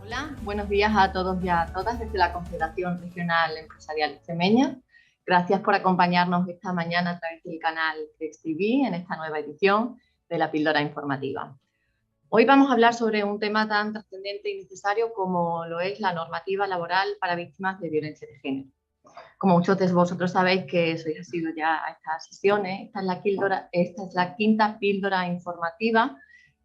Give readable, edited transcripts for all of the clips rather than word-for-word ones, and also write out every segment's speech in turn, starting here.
Hola, buenos días a todos y a todas desde la Confederación Regional Empresarial Extremeña. Gracias por acompañarnos esta mañana a través del canal Crex TV en esta nueva edición de la Píldora Informativa. Hoy vamos a hablar sobre un tema tan trascendente y necesario como lo es la normativa laboral para víctimas de violencia de género. Como muchos de vosotros sabéis que sois asiduos ya a estas sesiones, esta es la quinta píldora informativa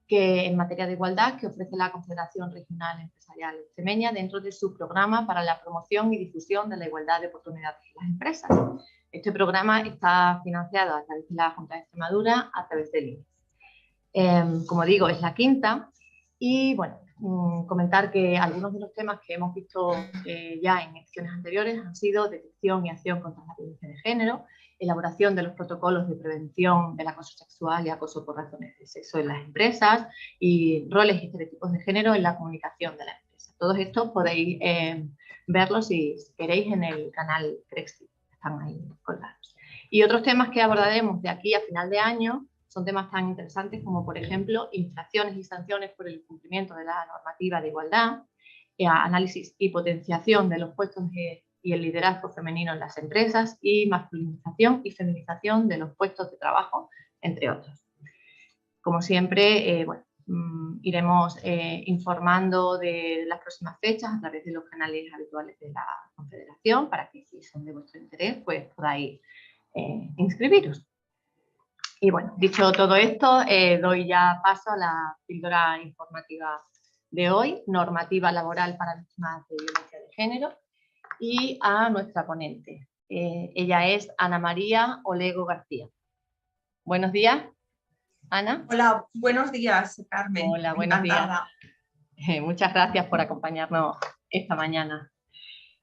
que en materia de igualdad que ofrece la Confederación Regional Empresarial Extremeña dentro de su programa para la promoción y difusión de la igualdad de oportunidades en las empresas. Este programa está financiado a través de la Junta de Extremadura, a través del INE. Como digo, es la quinta y bueno, comentar que algunos de los temas que hemos visto ya en ediciones anteriores han sido detección y acción contra la violencia de género, elaboración de los protocolos de prevención del acoso sexual y acoso por razones de sexo en las empresas y roles y estereotipos de género en la comunicación de la empresa. Todos estos podéis verlos si queréis en el canal Crexi, están ahí colgados. Y otros temas que abordaremos de aquí a final de año son temas tan interesantes como, por ejemplo, infracciones y sanciones por el incumplimiento de la normativa de igualdad, análisis y potenciación de los puestos y el liderazgo femenino en las empresas y masculinización y feminización de los puestos de trabajo, entre otros. Como siempre, iremos informando de las próximas fechas a través de los canales habituales de la Confederación para que, si son de vuestro interés, pues podáis inscribiros. Y bueno, dicho todo esto, doy ya paso a la píldora informativa de hoy, normativa laboral para víctimas de violencia de género, y a nuestra ponente. Ella es Ana María Olego García. Buenos días, Ana. Hola, buenos días, Carmen. Hola, buenos Encantada. días. Muchas gracias por acompañarnos esta mañana.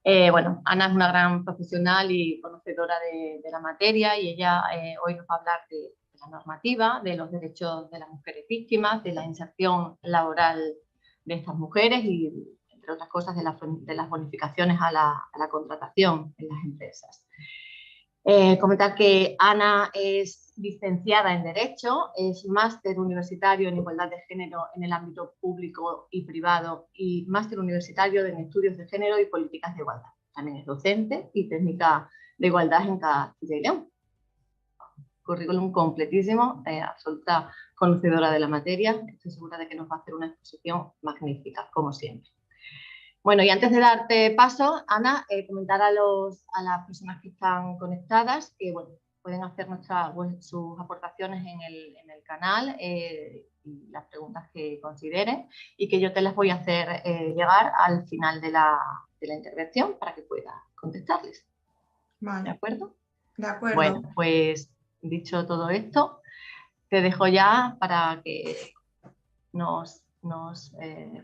Bueno, Ana es una gran profesional y conocedora de la materia y ella hoy nos va a hablar de la normativa, de los derechos de las mujeres víctimas, de la inserción laboral de estas mujeres y, entre otras cosas, de las bonificaciones a la contratación en las empresas. Comentar que Ana es licenciada en Derecho, es máster universitario en Igualdad de Género en el ámbito público y privado y máster universitario en Estudios de Género y Políticas de Igualdad. También es docente y técnica de igualdad en Castilla y León. Currículum completísimo, absoluta conocedora de la materia. Estoy segura de que nos va a hacer una exposición magnífica, como siempre. Bueno, y antes de darte paso, Ana, comentar a las personas que están conectadas que bueno, pueden hacer sus aportaciones en el canal y las preguntas que consideren y que yo te las voy a hacer llegar al final de la intervención para que puedas contestarles. Vale. ¿De acuerdo? De acuerdo. Bueno, pues dicho todo esto, te dejo ya para que nos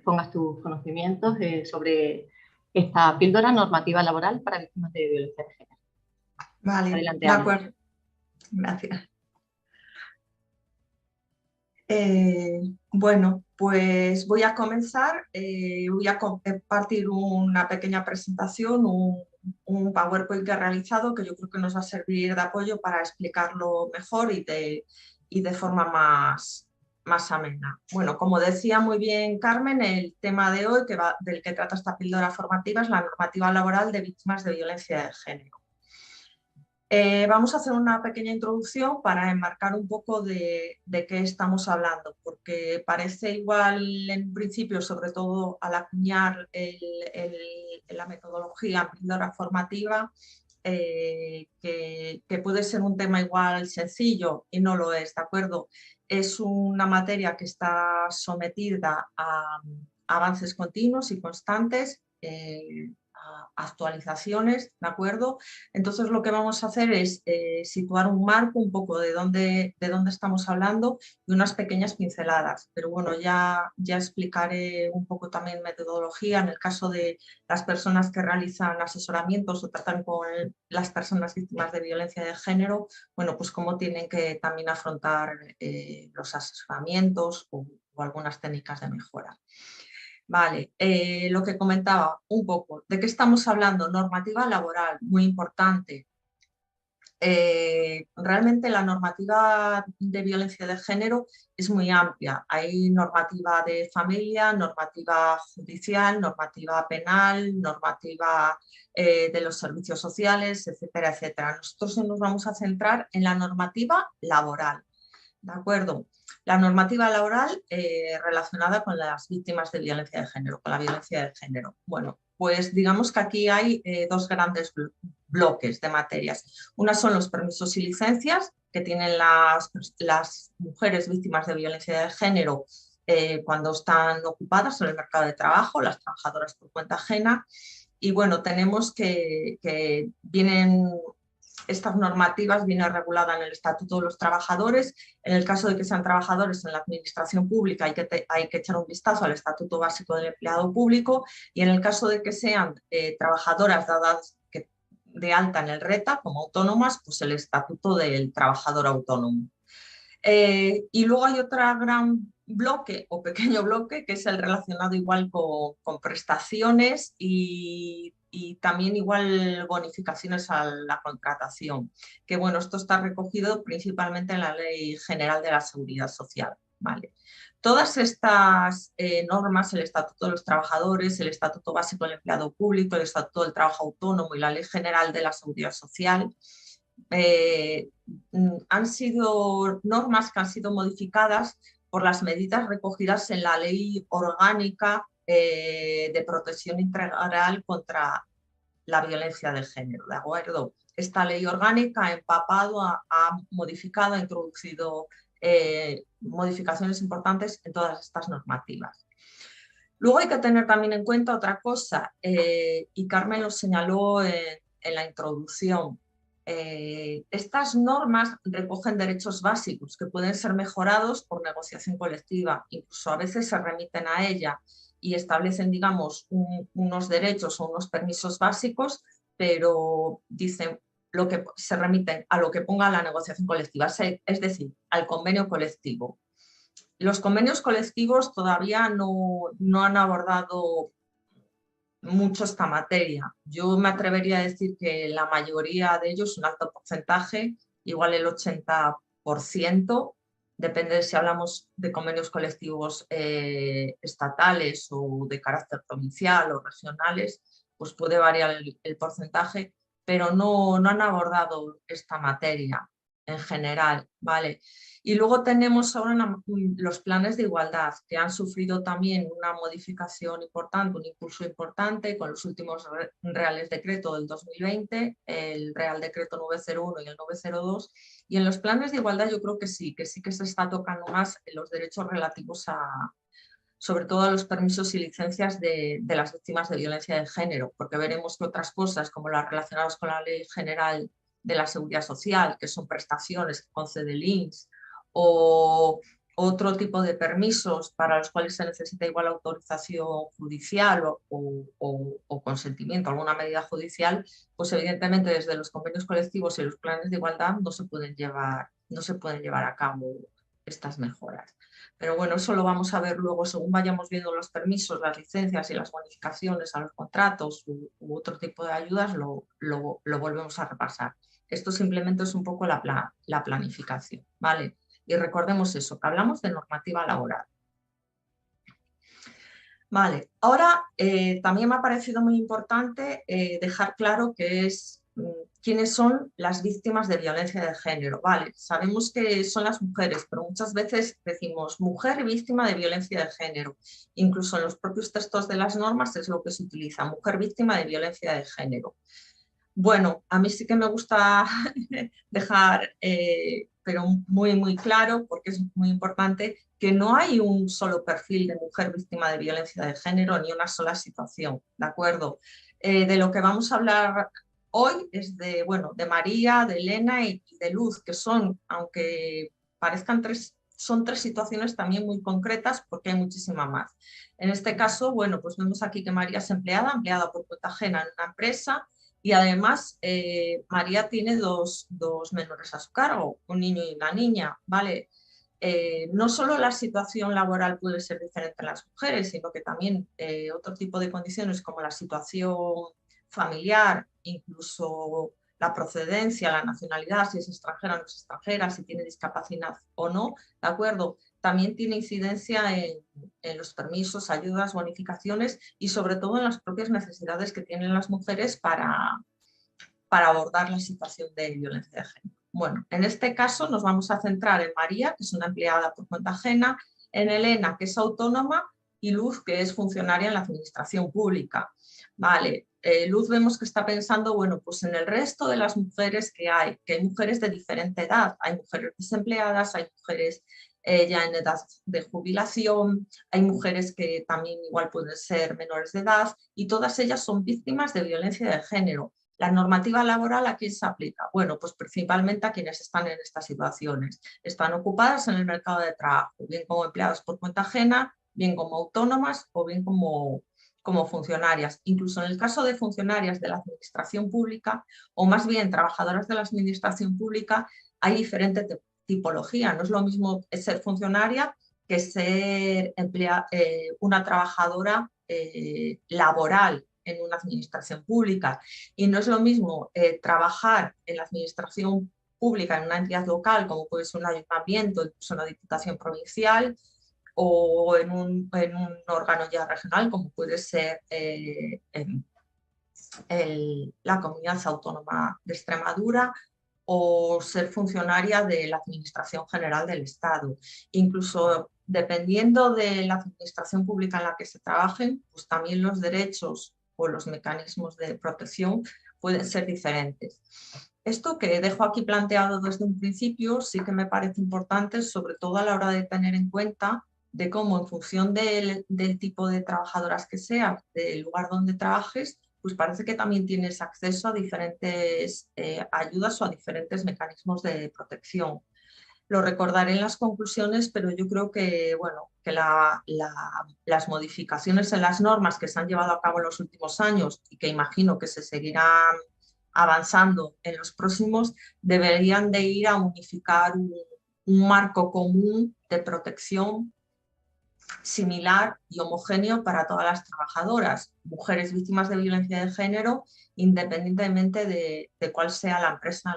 pongas tus conocimientos sobre esta píldora normativa laboral para víctimas de violencia de género. Vale, Adelante, de Ana. acuerdo. Gracias. Bueno, pues voy a comenzar. Voy a compartir una pequeña presentación, un PowerPoint que he realizado que yo creo que nos va a servir de apoyo para explicarlo mejor y de forma más amena. Bueno, como decía muy bien Carmen, el tema de hoy del que trata esta píldora formativa es la normativa laboral de víctimas de violencia de género. Vamos a hacer una pequeña introducción para enmarcar un poco de qué estamos hablando, porque parece igual en principio, sobre todo al acuñar la metodología píldora formativa, que puede ser un tema igual sencillo y no lo es, ¿de acuerdo? Es una materia que está sometida a avances continuos y constantes, actualizaciones, ¿de acuerdo? Entonces lo que vamos a hacer es situar un marco un poco de dónde estamos hablando y unas pequeñas pinceladas, pero bueno, ya explicaré un poco también metodología en el caso de las personas que realizan asesoramientos o tratan con las personas víctimas de violencia de género, bueno, pues cómo tienen que también afrontar los asesoramientos o algunas técnicas de mejora. Vale, lo que comentaba un poco, ¿de qué estamos hablando? Normativa laboral, muy importante. realmente la normativa de violencia de género es muy amplia. Hay normativa de familia, normativa judicial, normativa penal, normativa de los servicios sociales, etcétera, etcétera. Nosotros nos vamos a centrar en la normativa laboral, ¿de acuerdo? La normativa laboral relacionada con las víctimas de violencia de género, con la violencia de género. Bueno, pues digamos que aquí hay dos grandes bloques de materias. Una son los permisos y licencias que tienen las mujeres víctimas de violencia de género cuando están ocupadas en el mercado de trabajo, las trabajadoras por cuenta ajena. Y bueno, tenemos que vienen... Estas normativas vienen reguladas en el Estatuto de los Trabajadores. En el caso de que sean trabajadores en la administración pública hay que echar un vistazo al Estatuto Básico del Empleado Público, y en el caso de que sean trabajadoras dadas de alta en el RETA como autónomas, pues el Estatuto del Trabajador Autónomo. Y luego hay otro gran bloque o pequeño bloque que es el relacionado igual con prestaciones y también igual bonificaciones a la contratación, que bueno, esto está recogido principalmente en la Ley General de la Seguridad Social, ¿vale? Todas estas normas, el Estatuto de los Trabajadores, el Estatuto Básico del Empleado Público, el Estatuto del Trabajo Autónomo y la Ley General de la Seguridad Social, han sido normas que han sido modificadas por las medidas recogidas en la Ley Orgánica de Protección Integral contra la Violencia de Género, ¿de acuerdo? Esta ley orgánica ha empapado, ha modificado, ha introducido modificaciones importantes en todas estas normativas. Luego hay que tener también en cuenta otra cosa, y Carmen lo señaló en la introducción. Estas normas recogen derechos básicos que pueden ser mejorados por negociación colectiva, incluso a veces se remiten a ella y establecen, digamos, unos derechos o unos permisos básicos, pero dicen lo que se remiten a lo que ponga la negociación colectiva, es decir, al convenio colectivo. Los convenios colectivos todavía no han abordado mucho esta materia. Yo me atrevería a decir que la mayoría de ellos, un alto porcentaje, igual el 80%, depende de si hablamos de convenios colectivos estatales o de carácter provincial o regionales, pues puede variar el porcentaje, pero no han abordado esta materia en general, ¿vale? Y luego tenemos ahora los planes de igualdad, que han sufrido también una modificación importante, un impulso importante con los últimos reales decreto del 2020, el Real Decreto 901 y el 902. Y en los planes de igualdad yo creo que sí que se está tocando más los derechos relativos sobre todo a los permisos y licencias de las víctimas de violencia de género, porque veremos que otras cosas, como las relacionadas con la Ley General de la Seguridad Social, que son prestaciones que concede el INS, o otro tipo de permisos para los cuales se necesita igual autorización judicial o consentimiento, alguna medida judicial, pues evidentemente desde los convenios colectivos y los planes de igualdad no se pueden llevar a cabo estas mejoras. Pero bueno, eso lo vamos a ver luego según vayamos viendo los permisos, las licencias y las bonificaciones a los contratos u otro tipo de ayudas, lo volvemos a repasar. Esto simplemente es un poco la planificación, ¿vale? Y recordemos eso, que hablamos de normativa laboral. Vale, ahora también me ha parecido muy importante dejar claro quiénes son las víctimas de violencia de género. Vale, sabemos que son las mujeres, pero muchas veces decimos mujer víctima de violencia de género. Incluso en los propios textos de las normas es lo que se utiliza, mujer víctima de violencia de género. Bueno, a mí sí que me gusta dejar, pero muy claro, porque es muy importante, que no hay un solo perfil de mujer víctima de violencia de género ni una sola situación, ¿de acuerdo? De lo que vamos a hablar hoy es de María, de Elena y de Luz, que son, aunque parezcan son tres situaciones también muy concretas porque hay muchísima más. En este caso, bueno, pues vemos aquí que María es empleada por cuenta ajena en una empresa. Y además, María tiene dos menores a su cargo, un niño y una niña, ¿vale? No solo la situación laboral puede ser diferente en las mujeres, sino que también otro tipo de condiciones como la situación familiar, incluso la procedencia, la nacionalidad, si es extranjera o no es extranjera, si tiene discapacidad o no, ¿de acuerdo? También tiene incidencia en los permisos, ayudas, bonificaciones y sobre todo en las propias necesidades que tienen las mujeres para abordar la situación de violencia de género. Bueno, en este caso nos vamos a centrar en María, que es una empleada por cuenta ajena, en Elena, que es autónoma, y Luz, que es funcionaria en la administración pública. Vale, Luz vemos que está pensando, bueno, pues en el resto de las mujeres que hay mujeres de diferente edad, hay mujeres desempleadas, hay mujeres ya en edad de jubilación, hay mujeres que también igual pueden ser menores de edad y todas ellas son víctimas de violencia de género. ¿La normativa laboral a quién se aplica? Bueno, pues principalmente a quienes están en estas situaciones. Están ocupadas en el mercado de trabajo, bien como empleadas por cuenta ajena, bien como autónomas o bien como funcionarias. Incluso en el caso de funcionarias de la administración pública o más bien trabajadoras de la administración pública hay diferente tipología. No es lo mismo ser funcionaria que ser una trabajadora laboral en una administración pública. Y no es lo mismo trabajar en la administración pública en una entidad local, como puede ser un ayuntamiento, incluso una diputación provincial, o en un órgano ya regional, como puede ser la Comunidad Autónoma de Extremadura, o ser funcionaria de la Administración General del Estado. Incluso dependiendo de la administración pública en la que se trabajen, pues también los derechos o los mecanismos de protección pueden ser diferentes. Esto que dejo aquí planteado desde un principio sí que me parece importante, sobre todo a la hora de tener en cuenta de cómo en función del tipo de trabajadoras que seas, del lugar donde trabajes, pues parece que también tienes acceso a diferentes ayudas o a diferentes mecanismos de protección. Lo recordaré en las conclusiones, pero yo creo que, bueno, que las modificaciones en las normas que se han llevado a cabo en los últimos años y que imagino que se seguirán avanzando en los próximos, deberían de ir a unificar un marco común de protección similar y homogéneo para todas las trabajadoras, mujeres víctimas de violencia de género, independientemente de cuál sea la empresa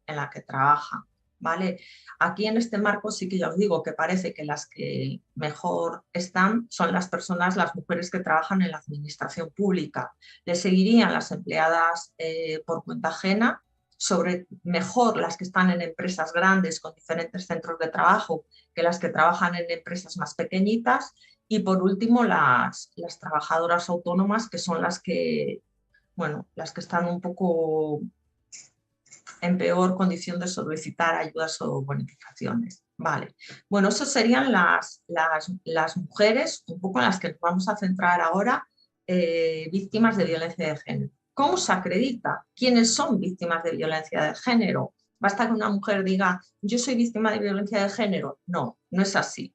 en la que trabaja. ¿Vale? Aquí en este marco sí que ya os digo que parece que las que mejor están son las mujeres que trabajan en la administración pública. Le seguirían las empleadas por cuenta ajena, sobre mejor las que están en empresas grandes con diferentes centros de trabajo que las que trabajan en empresas más pequeñitas y por último las trabajadoras autónomas, que son las que, bueno, las que están un poco en peor condición de solicitar ayudas o bonificaciones. Vale, bueno, eso serían las mujeres, un poco en las que nos vamos a centrar ahora, víctimas de violencia de género. ¿Cómo se acredita quiénes son víctimas de violencia de género? ¿Basta que una mujer diga, yo soy víctima de violencia de género? No, no es así.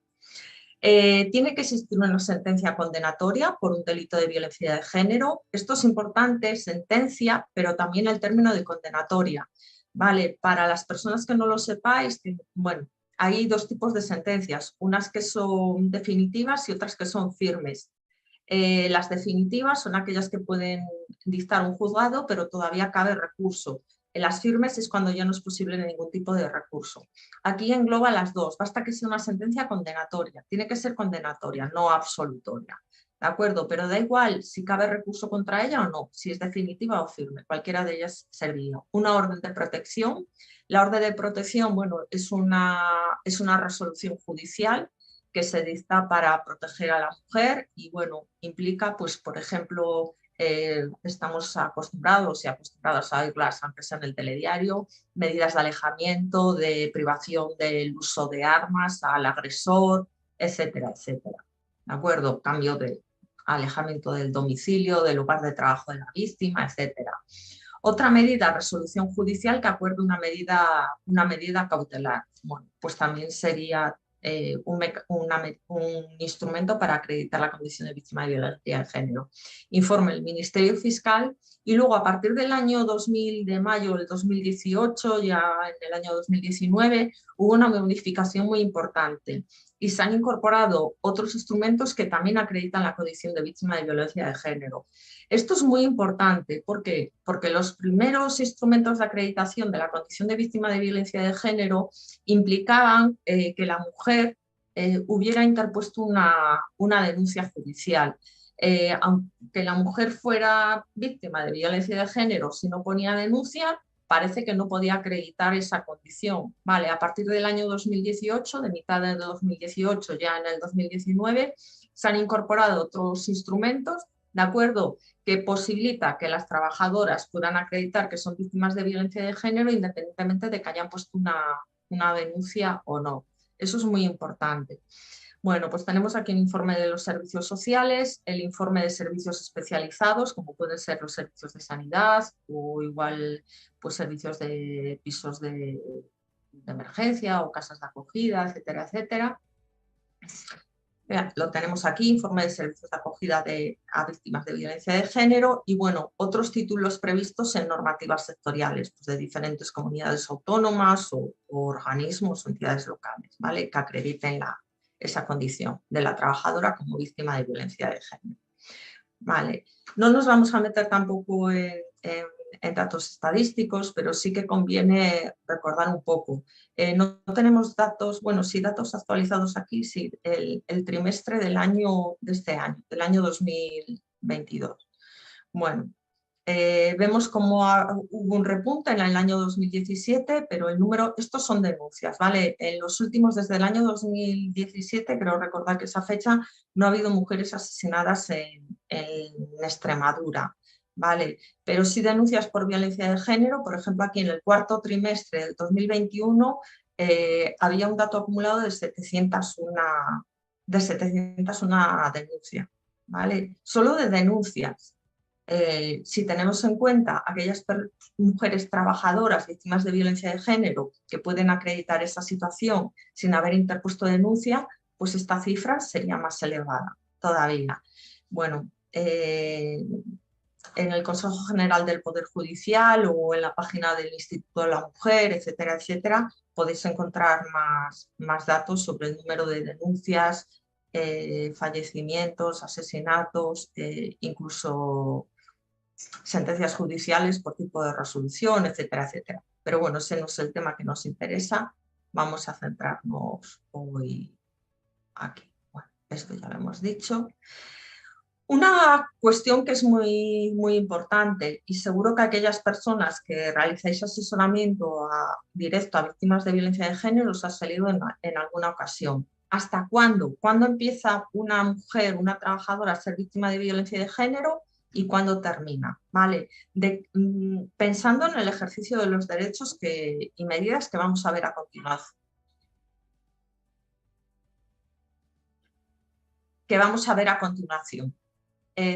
Tiene que existir una sentencia condenatoria por un delito de violencia de género. Esto es importante, sentencia, pero también el término de condenatoria. Vale, para las personas que no lo sepáis, bueno, hay dos tipos de sentencias, unas que son definitivas y otras que son firmes. Las definitivas son aquellas que pueden dictar un juzgado, pero todavía cabe recurso. En las firmes es cuando ya no es posible ningún tipo de recurso. Aquí engloba las dos, basta que sea una sentencia condenatoria, tiene que ser condenatoria, no absolutoria. ¿De acuerdo? Pero da igual si cabe recurso contra ella o no, si es definitiva o firme, cualquiera de ellas serviría. Una orden de protección. La orden de protección, bueno, es una resolución judicial que se dicta para proteger a la mujer y, bueno, implica, pues, por ejemplo, estamos acostumbrados y acostumbradas a oírlas antes en el telediario, medidas de alejamiento, de privación del uso de armas al agresor, etcétera, etcétera. ¿De acuerdo? Cambio de alejamiento del domicilio, del lugar de trabajo de la víctima, etcétera. Otra medida, resolución judicial que acuerde una medida cautelar. Bueno, pues también sería un instrumento para acreditar la condición de víctima de violencia de género. Informe el Ministerio Fiscal y luego a partir del año 2000, de mayo del 2018, ya en el año 2019, hubo una modificación muy importante y se han incorporado otros instrumentos que también acreditan la condición de víctima de violencia de género. Esto es muy importante. ¿Por qué? Porque los primeros instrumentos de acreditación de la condición de víctima de violencia de género implicaban que la mujer hubiera interpuesto una denuncia judicial. Aunque la mujer fuera víctima de violencia de género, si no ponía denuncia, parece que no podía acreditar esa condición. Vale, a partir del año 2018, de mitad del 2018, ya en el 2019, se han incorporado otros instrumentos, ¿de acuerdo?, que posibilita que las trabajadoras puedan acreditar que son víctimas de violencia de género independientemente de que hayan puesto una denuncia o no. Eso es muy importante. Bueno, pues tenemos aquí un informe de los servicios sociales, el informe de servicios especializados, como pueden ser los servicios de sanidad o igual pues servicios de pisos de emergencia o casas de acogida, etcétera, etcétera. Lo tenemos aquí, informe de servicios de acogida a víctimas de violencia de género y, bueno, otros títulos previstos en normativas sectoriales pues de diferentes comunidades autónomas o organismos o entidades locales, ¿vale?, que acrediten esa condición de la trabajadora como víctima de violencia de género. Vale. No nos vamos a meter tampoco en datos estadísticos, pero sí que conviene recordar un poco. No tenemos datos, bueno, sí, datos actualizados aquí, sí, el trimestre de este año, del año 2022. Bueno, vemos cómo hubo un repunte en el año 2017, pero el número, estos son denuncias, ¿vale? En los últimos, desde el año 2017, creo recordar que esa fecha, no ha habido mujeres asesinadas en Extremadura, ¿vale? Pero sí denuncias por violencia de género. Por ejemplo, aquí en el cuarto trimestre del 2021 había un dato acumulado de 701 denuncias, ¿vale? Solo de denuncias. Si tenemos en cuenta aquellas mujeres trabajadoras víctimas de violencia de género que pueden acreditar esa situación sin haber interpuesto denuncia, pues esta cifra sería más elevada todavía. Bueno, en el Consejo General del Poder Judicial o en la página del Instituto de la Mujer, etcétera, etcétera, podéis encontrar más datos sobre el número de denuncias, fallecimientos, asesinatos, incluso sentencias judiciales por tipo de resolución, etcétera, etcétera. Pero bueno, ese no es el tema que nos interesa. Vamos a centrarnos hoy aquí. Bueno, esto ya lo hemos dicho. Una cuestión que es muy, muy importante, y seguro que aquellas personas que realizáis asesoramiento directo a víctimas de violencia de género os ha salido en alguna ocasión. ¿Hasta cuándo? ¿Cuándo empieza una mujer, una trabajadora, a ser víctima de violencia de género y cuándo termina? ¿Vale? Pensando en el ejercicio de los derechos y medidas que vamos a ver a continuación.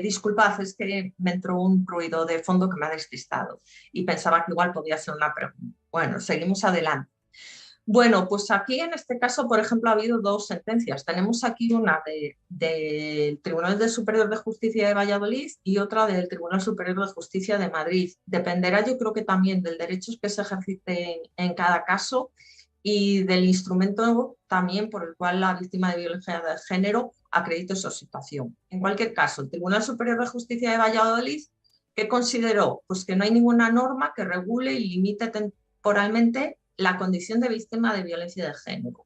Disculpad, es que me entró un ruido de fondo que me ha despistado y pensaba que igual podía ser una pregunta. Bueno, seguimos adelante. Bueno, pues aquí en este caso, por ejemplo, ha habido dos sentencias. Tenemos aquí una del Tribunal Superior de Justicia de Valladolid y otra del Tribunal Superior de Justicia de Madrid. Dependerá, yo creo que también del derecho que se ejercite en cada caso y del instrumento también por el cual la víctima de violencia de género acredite su situación. En cualquier caso, el Tribunal Superior de Justicia de Valladolid, ¿qué consideró? Pues que no hay ninguna norma que regule y limite temporalmente la condición de víctima de violencia de género.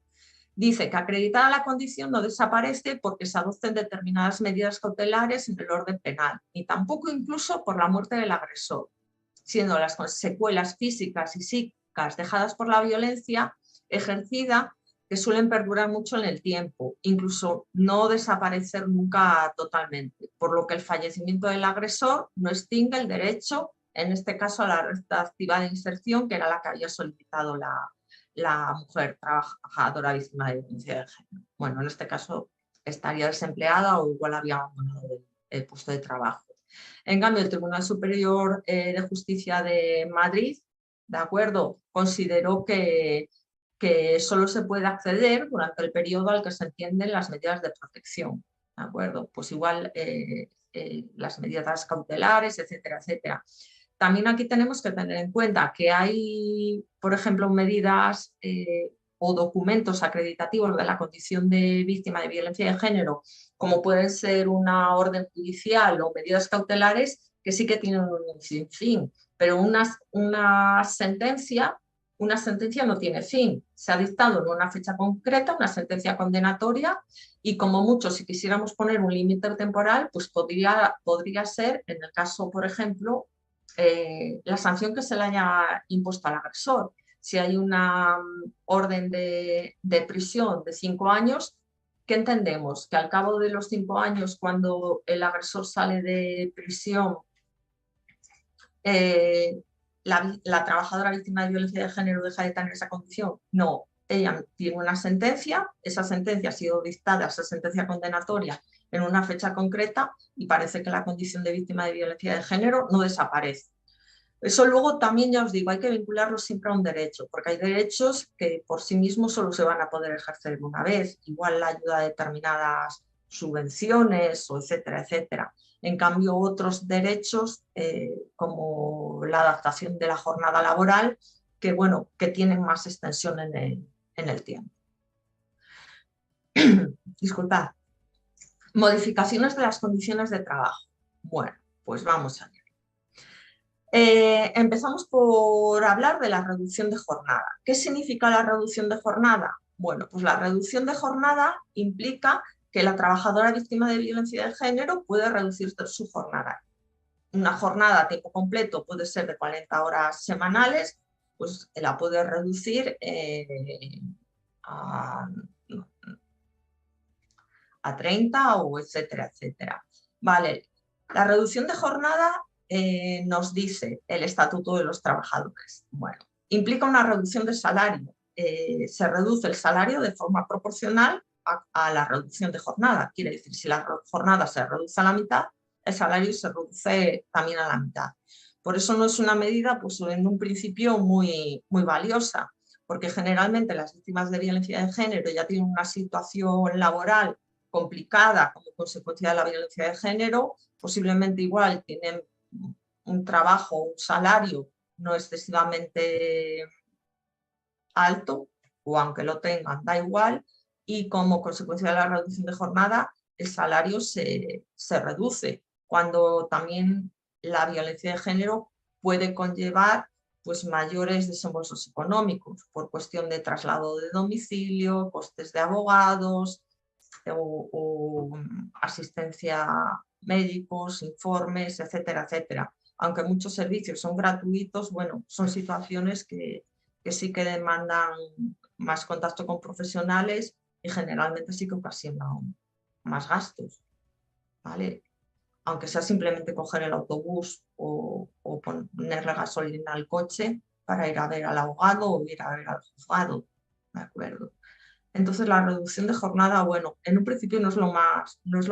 Dice que acreditada la condición no desaparece porque se adopten determinadas medidas cautelares en el orden penal, ni tampoco incluso por la muerte del agresor, siendo las secuelas físicas y psíquicas dejadas por la violencia ejercida que suelen perdurar mucho en el tiempo, incluso no desaparecer nunca totalmente, por lo que el fallecimiento del agresor no extingue el derecho, en este caso a la renta activa de inserción, que era la que había solicitado la mujer trabajadora víctima de violencia de género. Bueno, en este caso estaría desempleada o igual había abandonado el puesto de trabajo. En cambio, el Tribunal Superior de Justicia de Madrid, ¿de acuerdo?, consideró que solo se puede acceder durante el periodo al que se entienden las medidas de protección, ¿de acuerdo? Pues igual las medidas cautelares, etcétera, etcétera. También aquí tenemos que tener en cuenta que hay, por ejemplo, medidas o documentos acreditativos de la condición de víctima de violencia de género, como pueden ser una orden judicial o medidas cautelares, que sí que tienen un fin, pero una sentencia no tiene fin. Se ha dictado en una fecha concreta una sentencia condenatoria y como mucho, si quisiéramos poner un límite temporal, pues podría ser, en el caso, por ejemplo, la sanción que se le haya impuesto al agresor. Si hay una orden de prisión de 5 años, ¿qué entendemos? Que al cabo de los 5 años, cuando el agresor sale de prisión, la trabajadora víctima de violencia de género deja de tener esa condición. No, ella tiene una sentencia, esa sentencia ha sido dictada, esa sentencia condenatoria, en una fecha concreta y parece que la condición de víctima de violencia de género no desaparece. Eso luego también, ya os digo, hay que vincularlo siempre a un derecho, porque hay derechos que por sí mismos solo se van a poder ejercer una vez, igual la ayuda a determinadas subvenciones, o etcétera, etcétera. En cambio, otros derechos, como la adaptación de la jornada laboral, que, bueno, que tienen más extensión en el tiempo. Disculpad. Modificaciones de las condiciones de trabajo. Bueno, pues vamos allá. Empezamos por hablar de la reducción de jornada. ¿Qué significa la reducción de jornada? Bueno, pues la reducción de jornada implica que la trabajadora víctima de violencia de género puede reducir su jornada. Una jornada a tiempo completo puede ser de 40 horas semanales, pues la puede reducir a 30 o etcétera, etcétera. Vale, la reducción de jornada nos dice el Estatuto de los Trabajadores. Bueno, implica una reducción de salario. Se reduce el salario de forma proporcional a la reducción de jornada. Quiere decir, si la jornada se reduce a la mitad, el salario se reduce también a la mitad. Por eso no es una medida, pues en un principio, muy, muy valiosa, porque generalmente las víctimas de violencia de género ya tienen una situación laboral complicada como consecuencia de la violencia de género, posiblemente igual tienen un trabajo, un salario no excesivamente alto, o aunque lo tengan, da igual, y como consecuencia de la reducción de jornada, el salario se reduce, cuando también la violencia de género puede conllevar pues mayores desembolsos económicos por cuestión de traslado de domicilio, costes de abogados o asistencia médicos, informes, etcétera, etcétera. Aunque muchos servicios son gratuitos, bueno, son situaciones que sí que demandan más contacto con profesionales y generalmente sí que ocasionan más gastos, ¿vale? Aunque sea simplemente coger el autobús o ponerle gasolina al coche para ir a ver al abogado o ir a ver al juzgado, ¿de acuerdo? Entonces la reducción de jornada, bueno, en un principio no es lo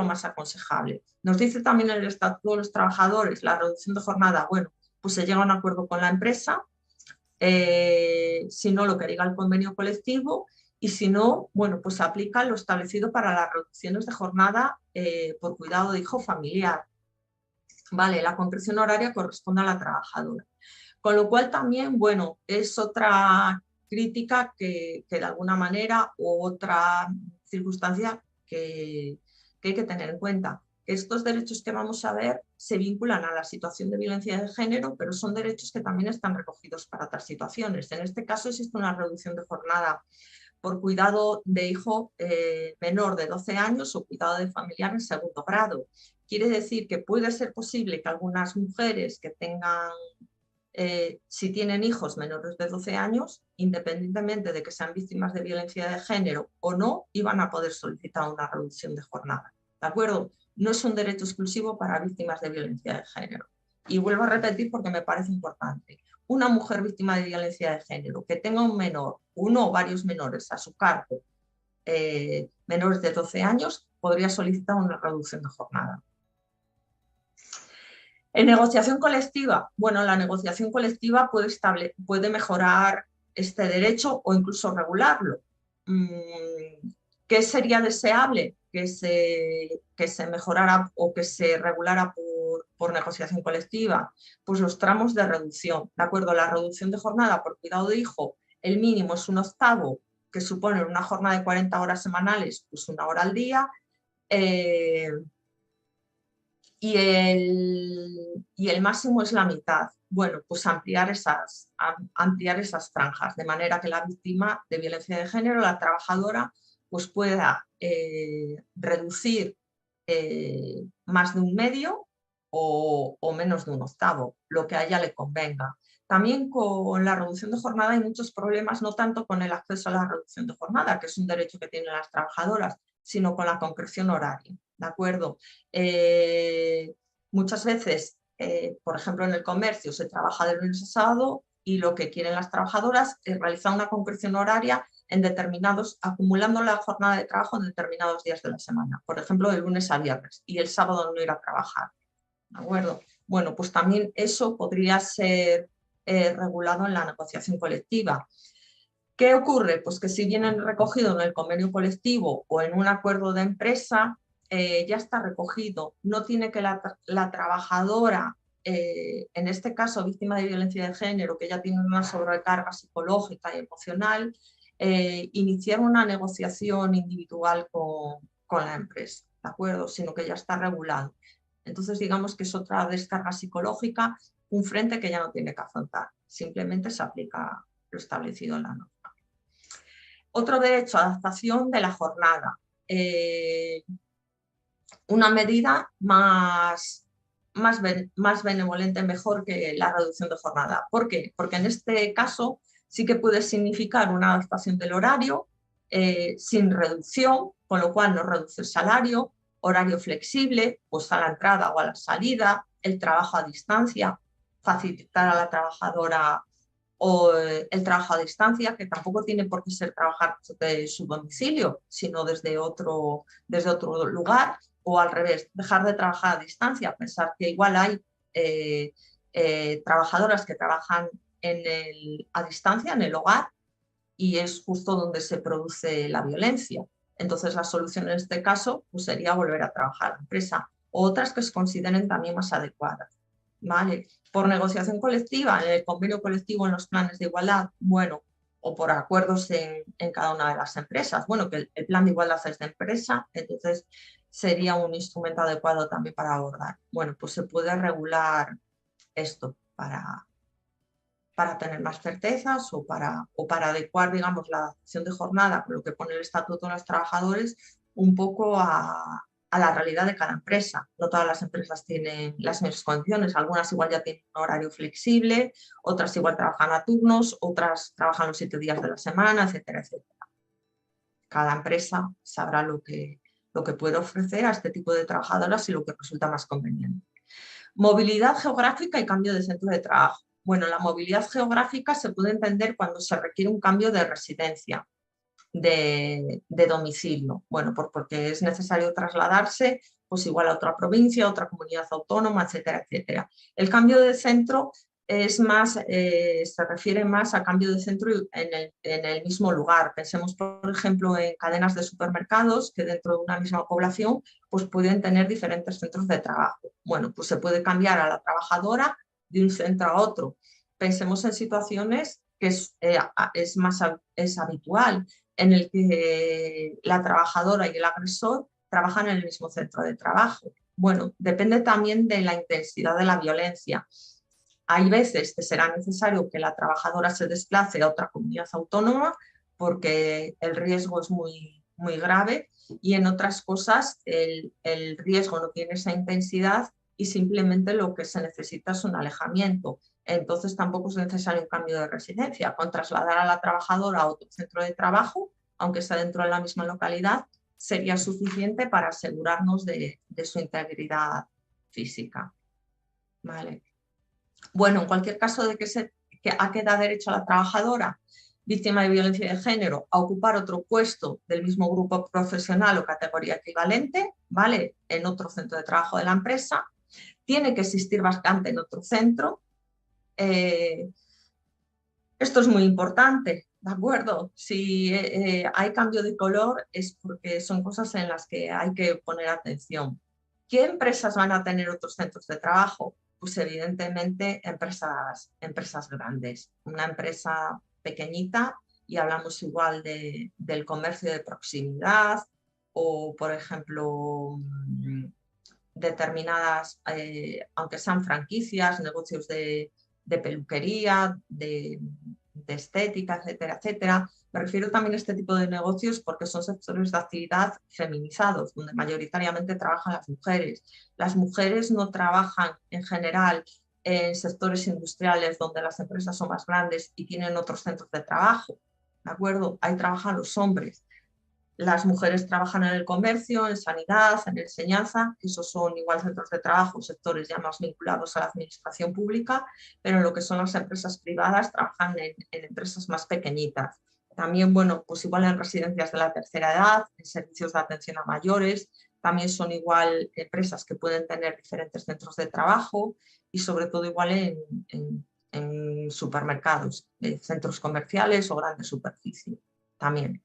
más aconsejable. Nos dice también el Estatuto de los Trabajadores, la reducción de jornada, bueno, pues se llega a un acuerdo con la empresa, si no lo que diga el convenio colectivo, y si no, bueno, pues se aplica lo establecido para las reducciones de jornada por cuidado de hijo familiar. Vale, la concreción horaria corresponde a la trabajadora. Con lo cual también, bueno, es otra crítica que de alguna manera, u otra circunstancia que hay que tener en cuenta. Estos derechos que vamos a ver se vinculan a la situación de violencia de género, pero son derechos que también están recogidos para otras situaciones. En este caso existe una reducción de jornada por cuidado de hijo menor de 12 años o cuidado de familiar en segundo grado. Quiere decir que puede ser posible que algunas mujeres que tengan, si tienen hijos menores de 12 años, independientemente de que sean víctimas de violencia de género o no, iban a poder solicitar una reducción de jornada. ¿De acuerdo? No es un derecho exclusivo para víctimas de violencia de género. Y vuelvo a repetir porque me parece importante. Una mujer víctima de violencia de género que tenga un menor, uno o varios menores a su cargo, menores de 12 años, podría solicitar una reducción de jornada. En negociación colectiva, bueno, la negociación colectiva puede mejorar este derecho o incluso regularlo. ¿Qué sería deseable? Que se mejorara o que se regulara por negociación colectiva. Pues los tramos de reducción, ¿de acuerdo? La reducción de jornada por cuidado de hijo, el mínimo es 1/8 que suponen una jornada de 40 horas semanales, pues 1 hora al día, y el máximo es la mitad. Bueno, pues ampliar esas franjas, de manera que la víctima de violencia de género, la trabajadora, pues pueda reducir más de 1/2 o menos de 1/8, lo que a ella le convenga. También con la reducción de jornada hay muchos problemas, no tanto con el acceso a la reducción de jornada, que es un derecho que tienen las trabajadoras, sino con la concreción horaria, ¿de acuerdo? Muchas veces, por ejemplo, en el comercio se trabaja de lunes a sábado y lo que quieren las trabajadoras es realizar una concreción horaria en acumulando la jornada de trabajo en determinados días de la semana, por ejemplo, de lunes a viernes, y el sábado no ir a trabajar, ¿de acuerdo? Bueno, pues también eso podría ser regulado en la negociación colectiva. ¿Qué ocurre? Pues que si vienen recogido en el convenio colectivo o en un acuerdo de empresa, ya está recogido. No tiene que la trabajadora, en este caso víctima de violencia de género, que ya tiene una sobrecarga psicológica y emocional, iniciar una negociación individual con la empresa, ¿de acuerdo? Sino que ya está regulado. Entonces, digamos que es otra descarga psicológica, un frente que ya no tiene que afrontar. Simplemente se aplica lo establecido en la norma. Otro derecho, adaptación de la jornada. Una medida más benevolente, mejor que la reducción de jornada. ¿Por qué? Porque en este caso sí que puede significar una adaptación del horario sin reducción, con lo cual no reduce el salario, horario flexible, pues a la entrada o a la salida, el trabajo a distancia, facilitar a la trabajadora o el trabajo a distancia, que tampoco tiene por qué ser trabajar de su domicilio, sino desde otro lugar, o al revés, dejar de trabajar a distancia, pensar que igual hay trabajadoras que trabajan a distancia en el hogar y es justo donde se produce la violencia. Entonces la solución en este caso pues, sería volver a trabajar a la empresa, o otras que se consideren también más adecuadas. ¿Vale? Por negociación colectiva, en el convenio colectivo, en los planes de igualdad, bueno, o por acuerdos en cada una de las empresas. Bueno, que el plan de igualdad es de empresa, entonces sería un instrumento adecuado también para abordar. Bueno, pues se puede regular esto para tener más certezas o para adecuar, digamos, la adaptación de jornada con lo que pone el Estatuto de los Trabajadores un poco a la realidad de cada empresa. No todas las empresas tienen las mismas condiciones, algunas igual ya tienen un horario flexible, otras igual trabajan a turnos, otras trabajan los 7 días de la semana, etcétera, etcétera. Cada empresa sabrá lo que puede ofrecer a este tipo de trabajadoras y lo que resulta más conveniente. Movilidad geográfica y cambio de centro de trabajo. Bueno, la movilidad geográfica se puede entender cuando se requiere un cambio de residencia, de domicilio. Bueno, porque es necesario trasladarse pues igual a otra provincia, a otra comunidad autónoma, etcétera, etcétera. El cambio de centro es más, se refiere más a cambio de centro en el mismo lugar. Pensemos, por ejemplo, en cadenas de supermercados que dentro de una misma población pues pueden tener diferentes centros de trabajo. Bueno, pues se puede cambiar a la trabajadora de un centro a otro. Pensemos en situaciones que es habitual, en el que la trabajadora y el agresor trabajan en el mismo centro de trabajo. Bueno, depende también de la intensidad de la violencia. Hay veces que será necesario que la trabajadora se desplace a otra comunidad autónoma porque el riesgo es muy, muy grave, y en otras cosas el riesgo no tiene esa intensidad y simplemente lo que se necesita es un alejamiento. Entonces tampoco es necesario un cambio de residencia. Con trasladar a la trabajadora a otro centro de trabajo, aunque sea dentro de la misma localidad, sería suficiente para asegurarnos de su integridad física. ¿Vale? Bueno, en cualquier caso de ¿a qué da derecho a la trabajadora víctima de violencia de género a ocupar otro puesto del mismo grupo profesional o categoría equivalente, ¿vale? En otro centro de trabajo de la empresa? Tiene que existir vacante en otro centro. Esto es muy importante, ¿de acuerdo? Si hay cambio de color es porque son cosas en las que hay que poner atención. ¿Qué empresas van a tener otros centros de trabajo? Pues evidentemente empresas grandes. Una empresa pequeñita y hablamos igual del comercio de proximidad o, por ejemplo, determinadas, aunque sean franquicias, negocios de peluquería, de estética, etcétera, etcétera. Me refiero también a este tipo de negocios porque son sectores de actividad feminizados, donde mayoritariamente trabajan las mujeres. Las mujeres no trabajan en general en sectores industriales donde las empresas son más grandes y tienen otros centros de trabajo, ¿de acuerdo? Ahí trabajan los hombres. Las mujeres trabajan en el comercio, en sanidad, en enseñanza, esos son igual centros de trabajo, sectores ya más vinculados a la administración pública, pero en lo que son las empresas privadas trabajan en empresas más pequeñitas. También, bueno, pues igual en residencias de la tercera edad, en servicios de atención a mayores, también son igual empresas que pueden tener diferentes centros de trabajo y sobre todo igual en supermercados, centros comerciales o grandes superficies también.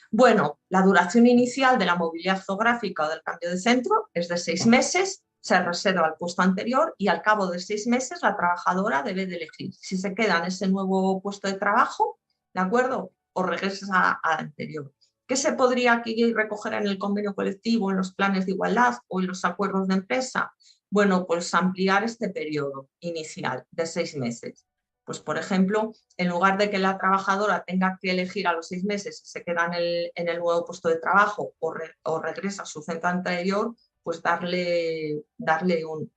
Bueno, la duración inicial de la movilidad geográfica o del cambio de centro es de 6 meses, se reserva al puesto anterior y al cabo de 6 meses la trabajadora debe de elegir si se queda en ese nuevo puesto de trabajo, ¿de acuerdo? O regresa al anterior. ¿Qué se podría aquí recoger en el convenio colectivo, en los planes de igualdad o en los acuerdos de empresa? Bueno, pues ampliar este periodo inicial de 6 meses. Pues, por ejemplo, en lugar de que la trabajadora tenga que elegir a los 6 meses si se queda en el nuevo puesto de trabajo o regresa a su centro anterior, pues darle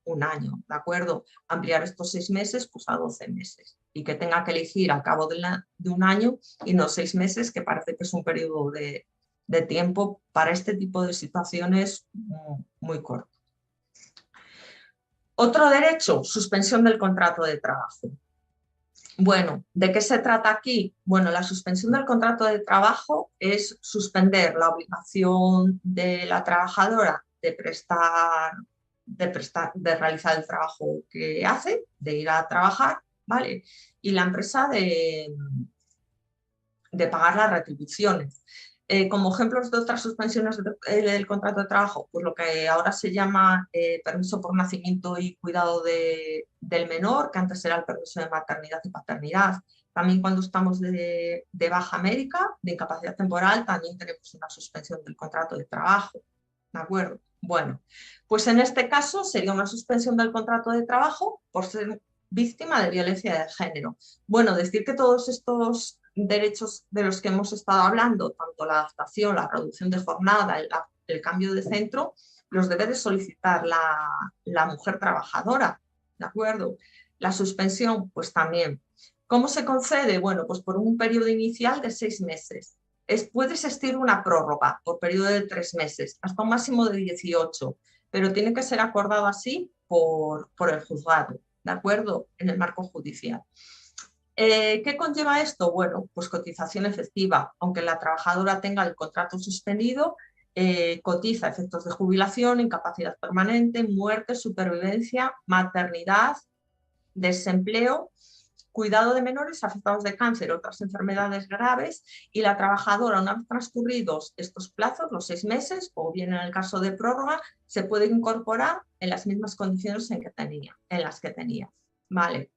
un año, ¿de acuerdo? Ampliar estos 6 meses pues a 12 meses y que tenga que elegir al cabo de un año y no 6 meses, que parece que es un periodo de tiempo para este tipo de situaciones muy corto. Otro derecho, suspensión del contrato de trabajo. Bueno, ¿de qué se trata aquí? Bueno, la suspensión del contrato de trabajo es suspender la obligación de la trabajadora de realizar el trabajo que hace, de ir a trabajar, ¿vale? Y la empresa de pagar las retribuciones. Como ejemplos de otras suspensiones del contrato de trabajo, pues lo que ahora se llama permiso por nacimiento y cuidado del menor, que antes era el permiso de maternidad y paternidad. También cuando estamos de baja médica, de incapacidad temporal, también tenemos una suspensión del contrato de trabajo. ¿De acuerdo? Bueno, pues en este caso sería una suspensión del contrato de trabajo por ser víctima de violencia de género. Bueno, decir que todos estos derechos de los que hemos estado hablando, tanto la adaptación, la reducción de jornada, el cambio de centro, los debe de solicitar la mujer trabajadora, ¿de acuerdo? La suspensión, pues también. ¿Cómo se concede? Bueno, pues por un periodo inicial de 6 meses. Puede existir una prórroga por periodo de 3 meses, hasta un máximo de 18, pero tiene que ser acordado así por el juzgado, ¿de acuerdo? En el marco judicial. ¿Qué conlleva esto? Bueno, pues cotización efectiva. Aunque la trabajadora tenga el contrato suspendido, cotiza efectos de jubilación, incapacidad permanente, muerte, supervivencia, maternidad, desempleo, cuidado de menores afectados de cáncer o otras enfermedades graves, y la trabajadora, una vez transcurridos estos plazos, los 6 meses, o bien en el caso de prórroga, se puede incorporar en las mismas condiciones en las que tenía. Vale.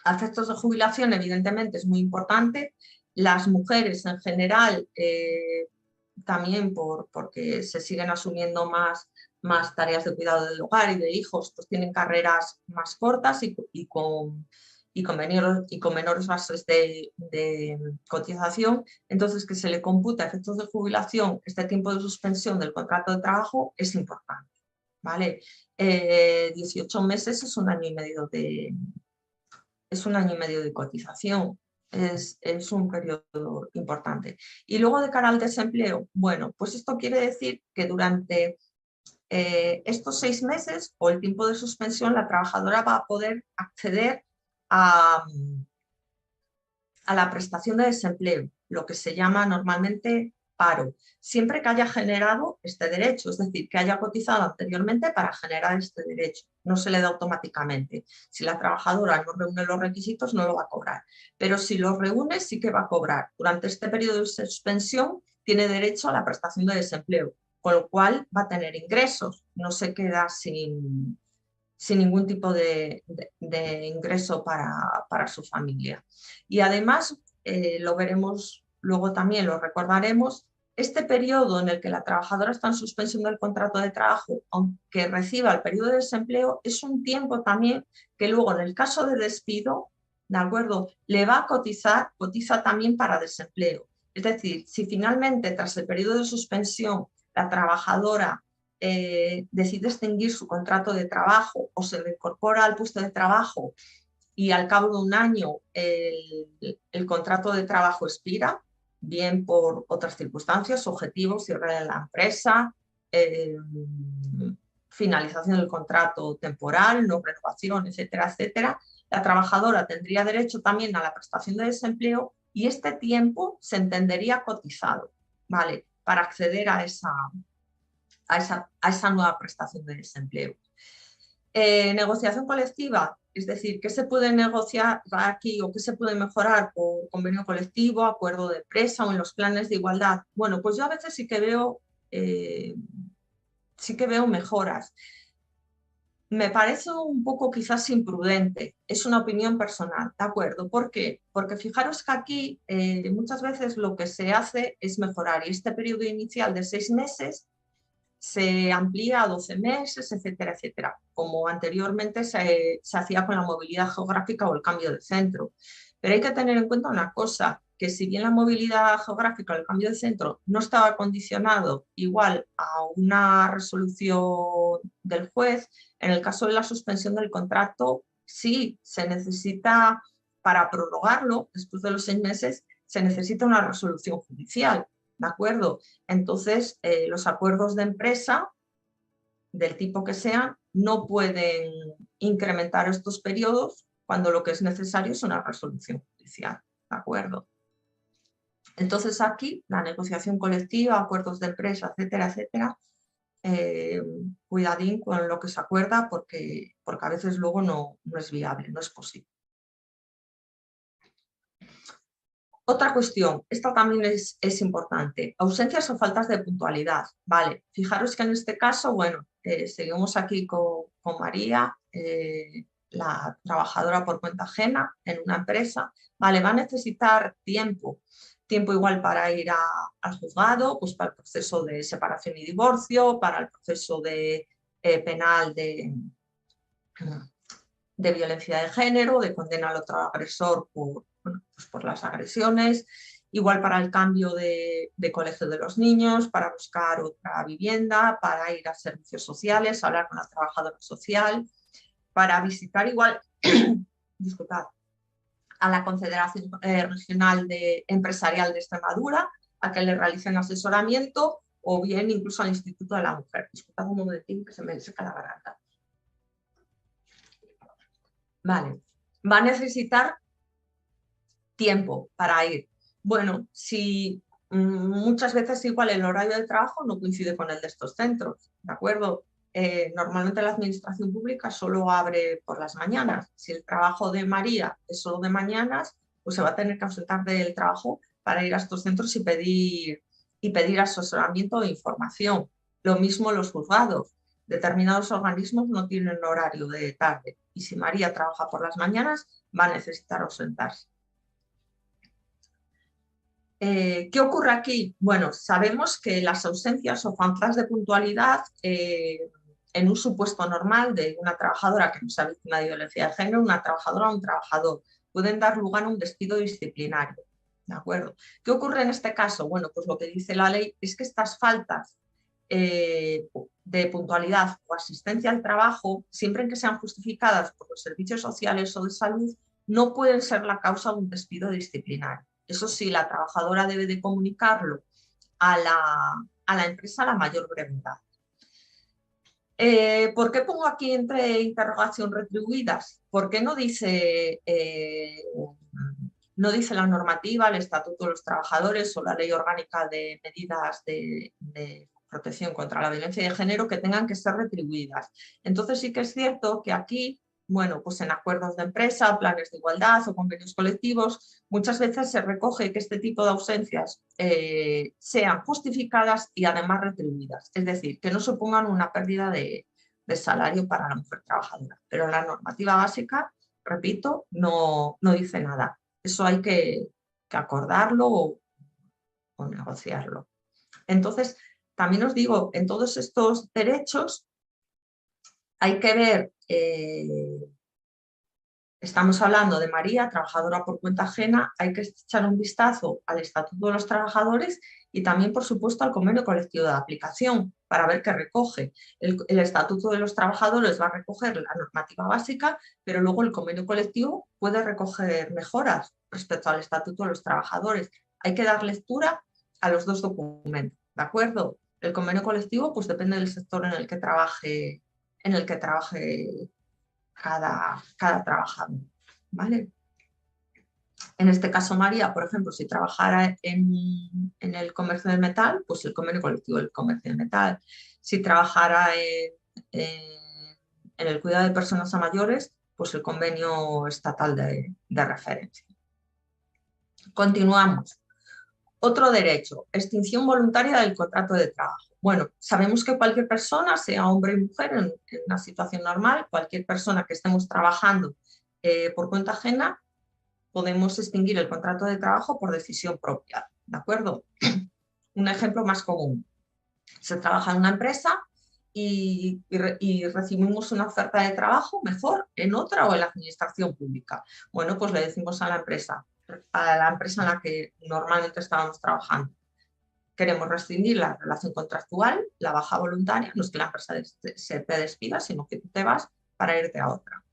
A efectos de jubilación, evidentemente, es muy importante. Las mujeres en general, también porque se siguen asumiendo más tareas de cuidado del hogar y de hijos, pues tienen carreras más cortas y con menores bases de cotización. Entonces, que se le computa a efectos de jubilación este tiempo de suspensión del contrato de trabajo es importante, ¿vale? 18 meses es un año y medio de cotización, es un periodo importante. Y luego, de cara al desempleo, bueno, pues esto quiere decir que durante estos 6 meses o el tiempo de suspensión, la trabajadora va a poder acceder a la prestación de desempleo, lo que se llama normalmente paro, siempre que haya generado este derecho, es decir, que haya cotizado anteriormente para generar este derecho. No se le da automáticamente. Si la trabajadora no reúne los requisitos, no lo va a cobrar. Pero si los reúne, sí que va a cobrar. Durante este periodo de suspensión, tiene derecho a la prestación de desempleo, con lo cual va a tener ingresos, no se queda sin ningún tipo de ingreso para su familia. Y además, lo veremos luego también, lo recordaremos, este periodo en el que la trabajadora está en suspensión del contrato de trabajo, aunque reciba el periodo de desempleo, es un tiempo también que luego en el caso de despido, ¿de acuerdo?, le va a cotizar, cotiza también para desempleo. Es decir, si finalmente tras el periodo de suspensión la trabajadora decide extinguir su contrato de trabajo o se reincorpora al puesto de trabajo y al cabo de un año el contrato de trabajo expira, bien por otras circunstancias, objetivos, cierre de la empresa, finalización del contrato temporal, no renovación, etcétera, etcétera, la trabajadora tendría derecho también a la prestación de desempleo y este tiempo se entendería cotizado, ¿vale?, para acceder a esa nueva prestación de desempleo. Negociación colectiva, es decir, ¿qué se puede negociar aquí o qué se puede mejorar por convenio colectivo, acuerdo de empresa o en los planes de igualdad? Bueno, pues yo a veces sí que veo mejoras. Me parece un poco quizás imprudente, es una opinión personal, ¿de acuerdo? ¿Por qué? Porque fijaros que aquí muchas veces lo que se hace es mejorar y este periodo inicial de 6 meses se amplía a 12 meses, etcétera, etcétera, como anteriormente se hacía con la movilidad geográfica o el cambio de centro. Pero hay que tener en cuenta una cosa, que si bien la movilidad geográfica o el cambio de centro no estaba condicionado igual a una resolución del juez, en el caso de la suspensión del contrato, sí se necesita, para prorrogarlo después de los 6 meses, se necesita una resolución judicial, ¿de acuerdo? Entonces, los acuerdos de empresa, del tipo que sean, no pueden incrementar estos periodos cuando lo que es necesario es una resolución judicial, ¿de acuerdo? Entonces aquí, la negociación colectiva, acuerdos de empresa, etcétera, etcétera, cuidadín con lo que se acuerda porque a veces luego no es viable, no es posible. Otra cuestión, esta también es importante, ausencias o faltas de puntualidad, ¿vale? Fijaros que en este caso, bueno, seguimos aquí con María, la trabajadora por cuenta ajena en una empresa, ¿vale? Va a necesitar tiempo igual para ir al juzgado, pues para el proceso de separación y divorcio, para el proceso penal de violencia de género, de condena al otro agresor por las agresiones, igual para el cambio de colegio de los niños, para buscar otra vivienda, para ir a servicios sociales, hablar con la trabajadora social, para visitar igual, disculpad, a la Confederación Regional Empresarial de Extremadura, a que le realicen asesoramiento o bien incluso al Instituto de la Mujer. Disculpad un momentín que se me seca la garganta. Vale, va a necesitar tiempo para ir. Bueno, si muchas veces igual el horario de trabajo no coincide con el de estos centros, ¿de acuerdo? Normalmente la administración pública solo abre por las mañanas. Si el trabajo de María es solo de mañanas, pues se va a tener que ausentar del trabajo para ir a estos centros y pedir asesoramiento e información. Lo mismo los juzgados. Determinados organismos no tienen horario de tarde y si María trabaja por las mañanas va a necesitar ausentarse. ¿Qué ocurre aquí? Bueno, sabemos que las ausencias o faltas de puntualidad en un supuesto normal de una trabajadora que no sea víctima de violencia de género, una trabajadora o un trabajador, pueden dar lugar a un despido disciplinario. ¿De acuerdo? ¿Qué ocurre en este caso? Bueno, pues lo que dice la ley es que estas faltas de puntualidad o asistencia al trabajo, siempre en que sean justificadas por los servicios sociales o de salud, no pueden ser la causa de un despido disciplinario. Eso sí, la trabajadora debe de comunicarlo a la empresa a la mayor brevedad. ¿Por qué pongo aquí entre interrogación retribuidas? ¿Por qué no dice la normativa, el Estatuto de los Trabajadores o la Ley Orgánica de Medidas de Protección contra la Violencia de Género que tengan que ser retribuidas? Entonces sí que es cierto que aquí, bueno, pues en acuerdos de empresa, planes de igualdad o convenios colectivos, muchas veces se recoge que este tipo de ausencias sean justificadas y además retribuidas, es decir, que no supongan una pérdida de salario para la mujer trabajadora. Pero la normativa básica, repito, no dice nada. Eso hay que que acordarlo o negociarlo. Entonces, también os digo, en todos estos derechos hay que ver, estamos hablando de María, trabajadora por cuenta ajena, hay que echar un vistazo al Estatuto de los Trabajadores y también, por supuesto, al convenio colectivo de aplicación para ver qué recoge. El Estatuto de los Trabajadores va a recoger la normativa básica, pero luego el convenio colectivo puede recoger mejoras respecto al Estatuto de los Trabajadores. Hay que dar lectura a los dos documentos, ¿de acuerdo? El convenio colectivo pues depende del sector en el que trabaje cada trabajador, ¿vale? En este caso, María, por ejemplo, si trabajara en el comercio de metal, pues el convenio colectivo del comercio de metal. Si trabajara en el cuidado de personas mayores, pues el convenio estatal de referencia. Continuamos. Otro derecho, extinción voluntaria del contrato de trabajo. Bueno, sabemos que cualquier persona, sea hombre y mujer, en una situación normal, cualquier persona que estemos trabajando por cuenta ajena, podemos extinguir el contrato de trabajo por decisión propia, ¿de acuerdo? Un ejemplo más común. Se trabaja en una empresa y recibimos una oferta de trabajo mejor en otra o en la administración pública. Bueno, pues le decimos a la empresa en la que normalmente estábamos trabajando: queremos rescindir la relación contractual, la baja voluntaria, no es que la empresa se te despida, sino que tú te vas para irte a otra.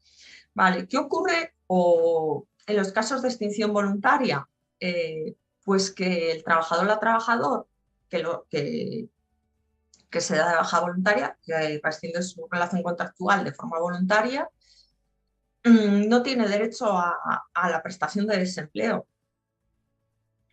Vale, ¿qué ocurre en los casos de extinción voluntaria? Pues que el trabajador o la trabajadora que se da de baja voluntaria, que rescinde su relación contractual de forma voluntaria, no tiene derecho a la prestación de desempleo.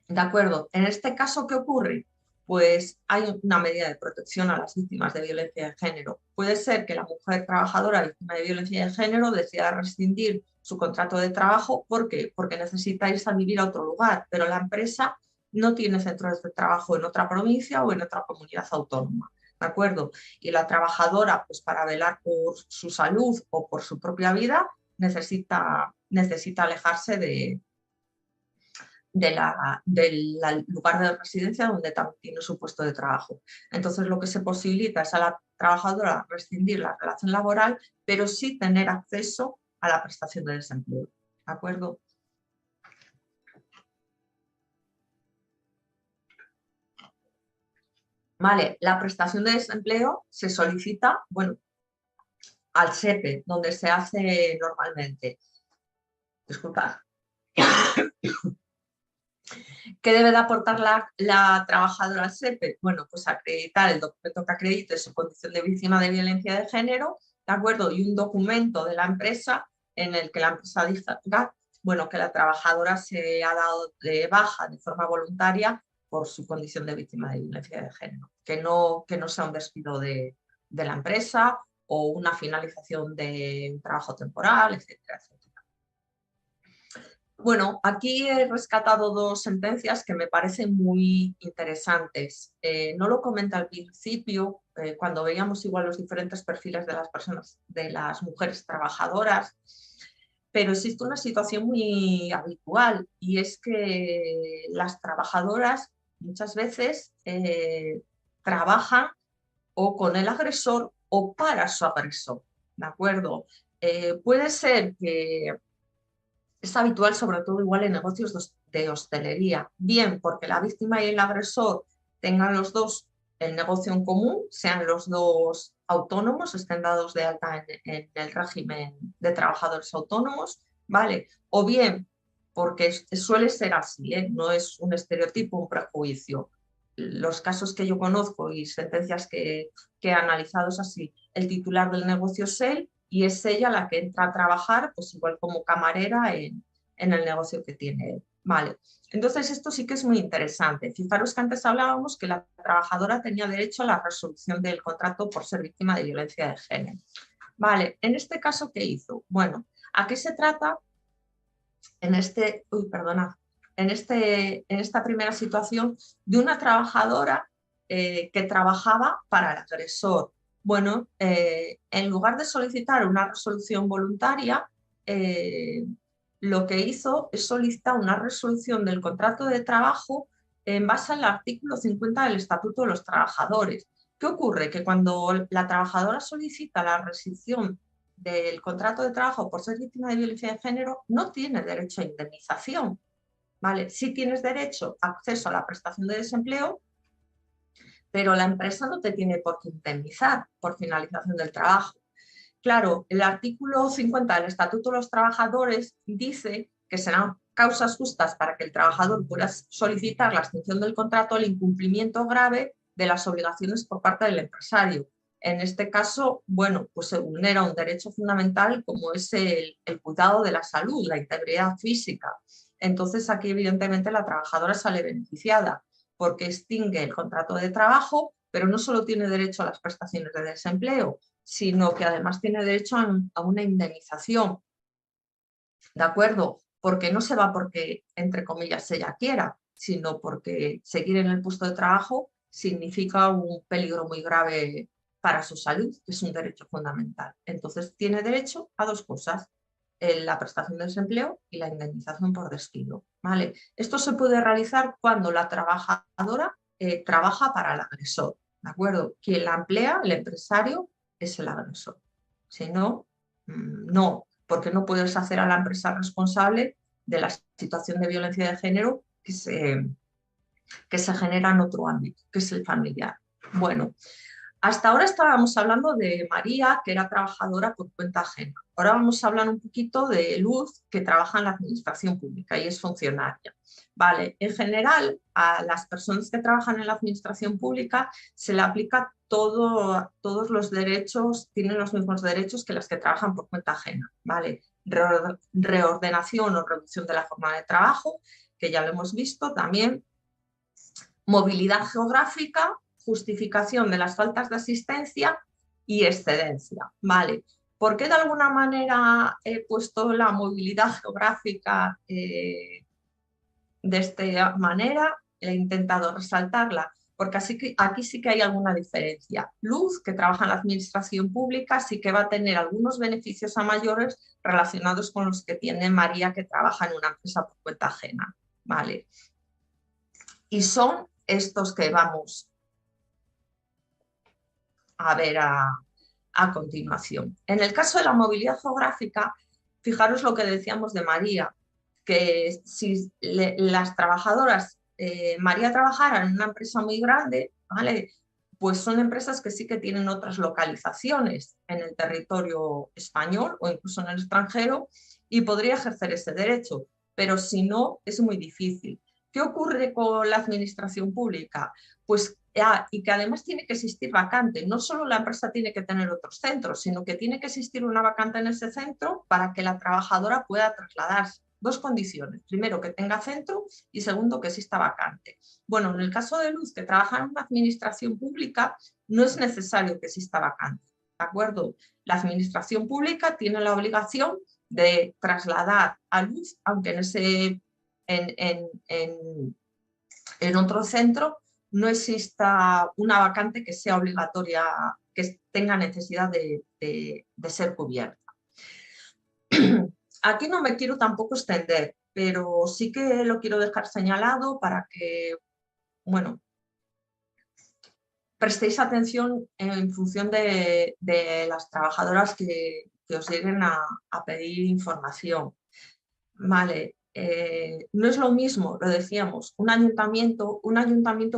¿De acuerdo? En este caso, ¿qué ocurre? Pues hay una medida de protección a las víctimas de violencia de género. Puede ser que la mujer trabajadora víctima de violencia de género decida rescindir su contrato de trabajo. ¿Por qué? Porque necesita irse a vivir a otro lugar, pero la empresa no tiene centros de trabajo en otra provincia o en otra comunidad autónoma. ¿De acuerdo? Y la trabajadora, pues para velar por su salud o por su propia vida, necesita alejarse del lugar de residencia donde también tiene su puesto de trabajo. Entonces, lo que se posibilita es a la trabajadora rescindir la relación laboral, pero sí tener acceso a la prestación de desempleo. ¿De acuerdo? Vale, la prestación de desempleo se solicita, bueno, al SEPE, donde se hace normalmente. Disculpad. ¿Qué debe de aportar la trabajadora al SEPE? Bueno, pues acreditar el documento que acredite su condición de víctima de violencia de género, ¿de acuerdo? Y un documento de la empresa en el que la empresa diga, bueno, que la trabajadora se ha dado de baja de forma voluntaria por su condición de víctima de violencia de género. Que no sea un despido de la empresa o una finalización de un trabajo temporal, etcétera, etcétera. Bueno, aquí he rescatado dos sentencias que me parecen muy interesantes. No lo comenté al principio, cuando veíamos igual los diferentes perfiles de las personas, de las mujeres trabajadoras, pero existe una situación muy habitual y es que las trabajadoras muchas veces trabajan o con el agresor o para su agresor, ¿de acuerdo? Puede ser que es habitual, sobre todo igual en negocios de hostelería, bien porque la víctima y el agresor tengan los dos el negocio en común, sean los dos autónomos, estén dados de alta en el régimen de trabajadores autónomos, ¿vale? O bien porque suele ser así, ¿eh? No es un estereotipo, un prejuicio. Los casos que yo conozco y sentencias que he analizado es así: el titular del negocio es él y es ella la que entra a trabajar, pues igual como camarera en el negocio que tiene él. Vale. Entonces esto sí que es muy interesante. Fijaros que antes hablábamos que la trabajadora tenía derecho a la resolución del contrato por ser víctima de violencia de género. Vale, en este caso, ¿qué hizo? Bueno, aquí se trata, en esta primera situación, de una trabajadora que trabajaba para el agresor. Bueno, en lugar de solicitar una resolución voluntaria, lo que hizo es solicitar una resolución del contrato de trabajo en base al artículo 50 del Estatuto de los Trabajadores. ¿Qué ocurre? Que cuando la trabajadora solicita la rescisión del contrato de trabajo por ser víctima de violencia de género, no tiene derecho a indemnización, ¿vale? Sí tienes derecho a acceso a la prestación de desempleo, pero la empresa no te tiene por qué indemnizar por finalización del trabajo. Claro, el artículo 50 del Estatuto de los Trabajadores dice que serán causas justas para que el trabajador pueda solicitar la extinción del contrato el incumplimiento grave de las obligaciones por parte del empresario. En este caso, bueno, pues se vulnera un derecho fundamental como es el cuidado de la salud, la integridad física. Entonces aquí evidentemente la trabajadora sale beneficiada porque extingue el contrato de trabajo, pero no solo tiene derecho a las prestaciones de desempleo, sino que además tiene derecho a una indemnización, ¿de acuerdo? Porque no se va porque, entre comillas, ella quiera, sino porque seguir en el puesto de trabajo significa un peligro muy grave para su salud, que es un derecho fundamental. Entonces tiene derecho a dos cosas, la prestación de desempleo y la indemnización por despido, ¿vale? Esto se puede realizar cuando la trabajadora trabaja para el agresor, ¿de acuerdo? Quien la emplea, el empresario, es el agresor. Si no, no, porque no puedes hacer a la empresa responsable de la situación de violencia de género que se genera en otro ámbito, que es el familiar. Bueno, hasta ahora estábamos hablando de María, que era trabajadora por cuenta ajena. Ahora vamos a hablar un poquito de Luz, que trabaja en la administración pública y es funcionaria. Vale, en general, a las personas que trabajan en la administración pública se le aplica todos los derechos, tienen los mismos derechos que las que trabajan por cuenta ajena. Vale, reordenación o reducción de la jornada de trabajo, que ya lo hemos visto también. Movilidad geográfica, justificación de las faltas de asistencia y excedencia. Vale, ¿por qué de alguna manera he puesto la movilidad geográfica de esta manera? He intentado resaltarla porque aquí sí que hay alguna diferencia. Luz, que trabaja en la administración pública, sí que va a tener algunos beneficios a mayores relacionados con los que tiene María, que trabaja en una empresa por cuenta ajena. Vale. Y son estos que vamos a ver a continuación. En el caso de la movilidad geográfica, fijaros lo que decíamos de María, que si las trabajadoras, María trabajara en una empresa muy grande, ¿vale? Pues son empresas que sí que tienen otras localizaciones en el territorio español o incluso en el extranjero y podría ejercer ese derecho, pero si no, es muy difícil. ¿Qué ocurre con la administración pública? Pues y que además tiene que existir vacante. No solo la empresa tiene que tener otros centros, sino que tiene que existir una vacante en ese centro para que la trabajadora pueda trasladarse. Dos condiciones. Primero, que tenga centro y segundo, que exista vacante. Bueno, en el caso de Luz, que trabaja en una administración pública, no es necesario que exista vacante. ¿De acuerdo? La administración pública tiene la obligación de trasladar a Luz, aunque en otro centro no exista una vacante que sea obligatoria, que tenga necesidad de ser cubierta. Aquí no me quiero tampoco extender, pero sí que lo quiero dejar señalado para que, bueno, prestéis atención en función de las trabajadoras que os lleguen a pedir información. Vale, no es lo mismo, lo decíamos, un ayuntamiento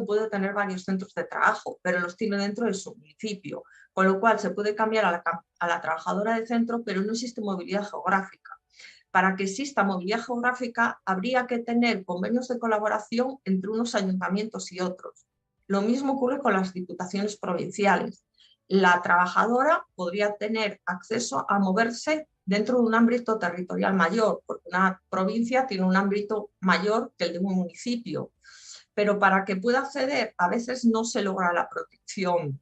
puede tener varios centros de trabajo, pero los tiene dentro de su municipio, con lo cual se puede cambiar a la trabajadora de centro, pero no existe movilidad geográfica. Para que exista movilidad geográfica habría que tener convenios de colaboración entre unos ayuntamientos y otros. Lo mismo ocurre con las diputaciones provinciales. La trabajadora podría tener acceso a moverse dentro de un ámbito territorial mayor, porque una provincia tiene un ámbito mayor que el de un municipio. Pero para que pueda acceder, a veces no se logra la protección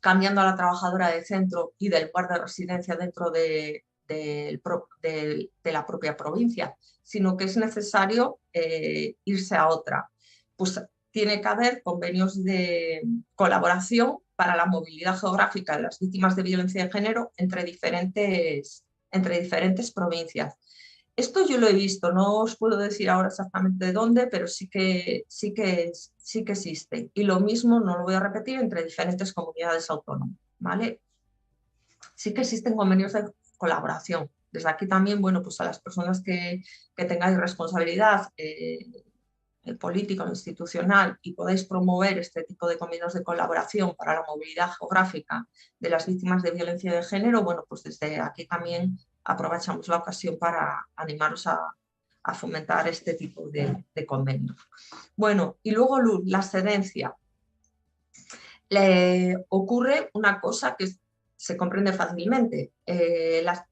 cambiando a la trabajadora de centro y del lugar de residencia dentro de la propia provincia, sino que es necesario irse a otra. Pues tiene que haber convenios de colaboración para la movilidad geográfica de las víctimas de violencia de género entre diferentes provincias. Esto yo lo he visto, no os puedo decir ahora exactamente de dónde, pero sí que existe. Y lo mismo, no lo voy a repetir, entre diferentes comunidades autónomas, ¿vale? Sí que existen convenios de colaboración. Desde aquí también, bueno, pues a las personas que tengáis responsabilidad política o institucional y podáis promover este tipo de convenios de colaboración para la movilidad geográfica de las víctimas de violencia de género, bueno, pues desde aquí también aprovechamos la ocasión para animaros a fomentar este tipo de convenios. Bueno, y luego Luz, la excedencia. Le ocurre una cosa que se comprende fácilmente.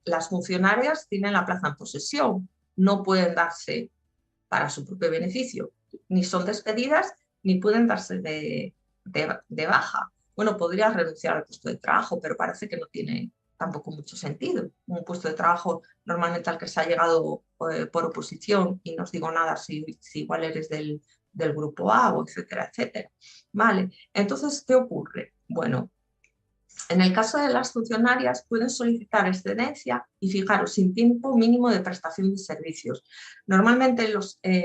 Las funcionarias tienen la plaza en posesión, no pueden darse para su propio beneficio, ni son despedidas ni pueden darse de baja. Bueno, podrías renunciar al puesto de trabajo, pero parece que no tiene tampoco mucho sentido. Un puesto de trabajo normalmente al que se ha llegado por oposición, y no os digo nada si igual eres del grupo A o etcétera, etcétera. Vale, entonces, ¿qué ocurre? Bueno, en el caso de las funcionarias pueden solicitar excedencia y fijaros, sin tiempo mínimo de prestación de servicios. Normalmente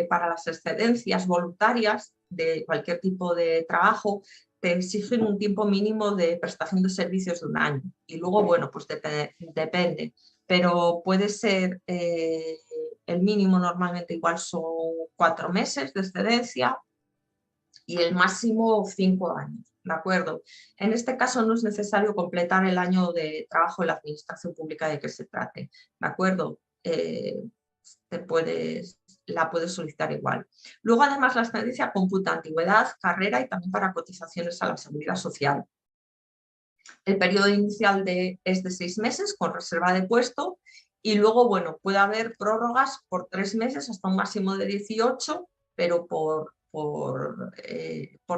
para las excedencias voluntarias de cualquier tipo de trabajo te exigen un tiempo mínimo de prestación de servicios de 1 año y luego, bueno, pues depende, pero puede ser el mínimo normalmente igual son 4 meses de excedencia y el máximo 5 años. ¿De acuerdo? En este caso no es necesario completar el año de trabajo en la administración pública de que se trate. ¿De acuerdo? La puedes solicitar igual. Luego, además, la excedencia computa antigüedad, carrera y también para cotizaciones a la seguridad social. El periodo inicial es de 6 meses con reserva de puesto y luego, bueno, puede haber prórrogas por 3 meses hasta un máximo de 18, pero por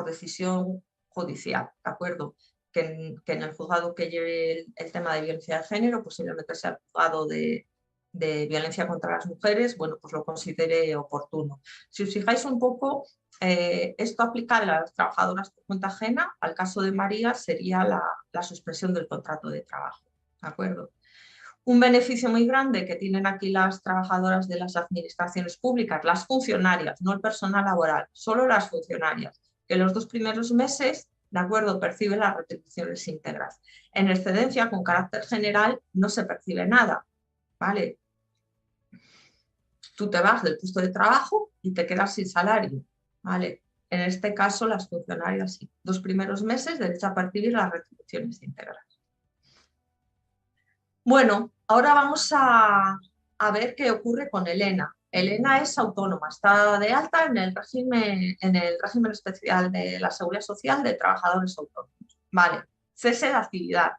decisión judicial, ¿de acuerdo? Que en el juzgado que lleve el tema de violencia de género, posiblemente sea el juzgado de violencia contra las mujeres, bueno, pues lo considere oportuno. Si os fijáis un poco, esto aplica a las trabajadoras por cuenta ajena, al caso de María sería la suspensión del contrato de trabajo, ¿de acuerdo? Un beneficio muy grande que tienen aquí las trabajadoras de las administraciones públicas, las funcionarias, no el personal laboral, solo las funcionarias, que los 2 primeros meses, de acuerdo, perciben las retribuciones íntegras. En excedencia, con carácter general, no se percibe nada, ¿vale? Tú te vas del puesto de trabajo y te quedas sin salario, ¿vale? En este caso, las funcionarias sí. 2 primeros meses, derecho a percibir las retribuciones íntegras. Bueno, ahora vamos a ver qué ocurre con Elena. Elena es autónoma, está de alta en el régimen especial de la Seguridad Social de trabajadores autónomos. Vale, cese de actividad.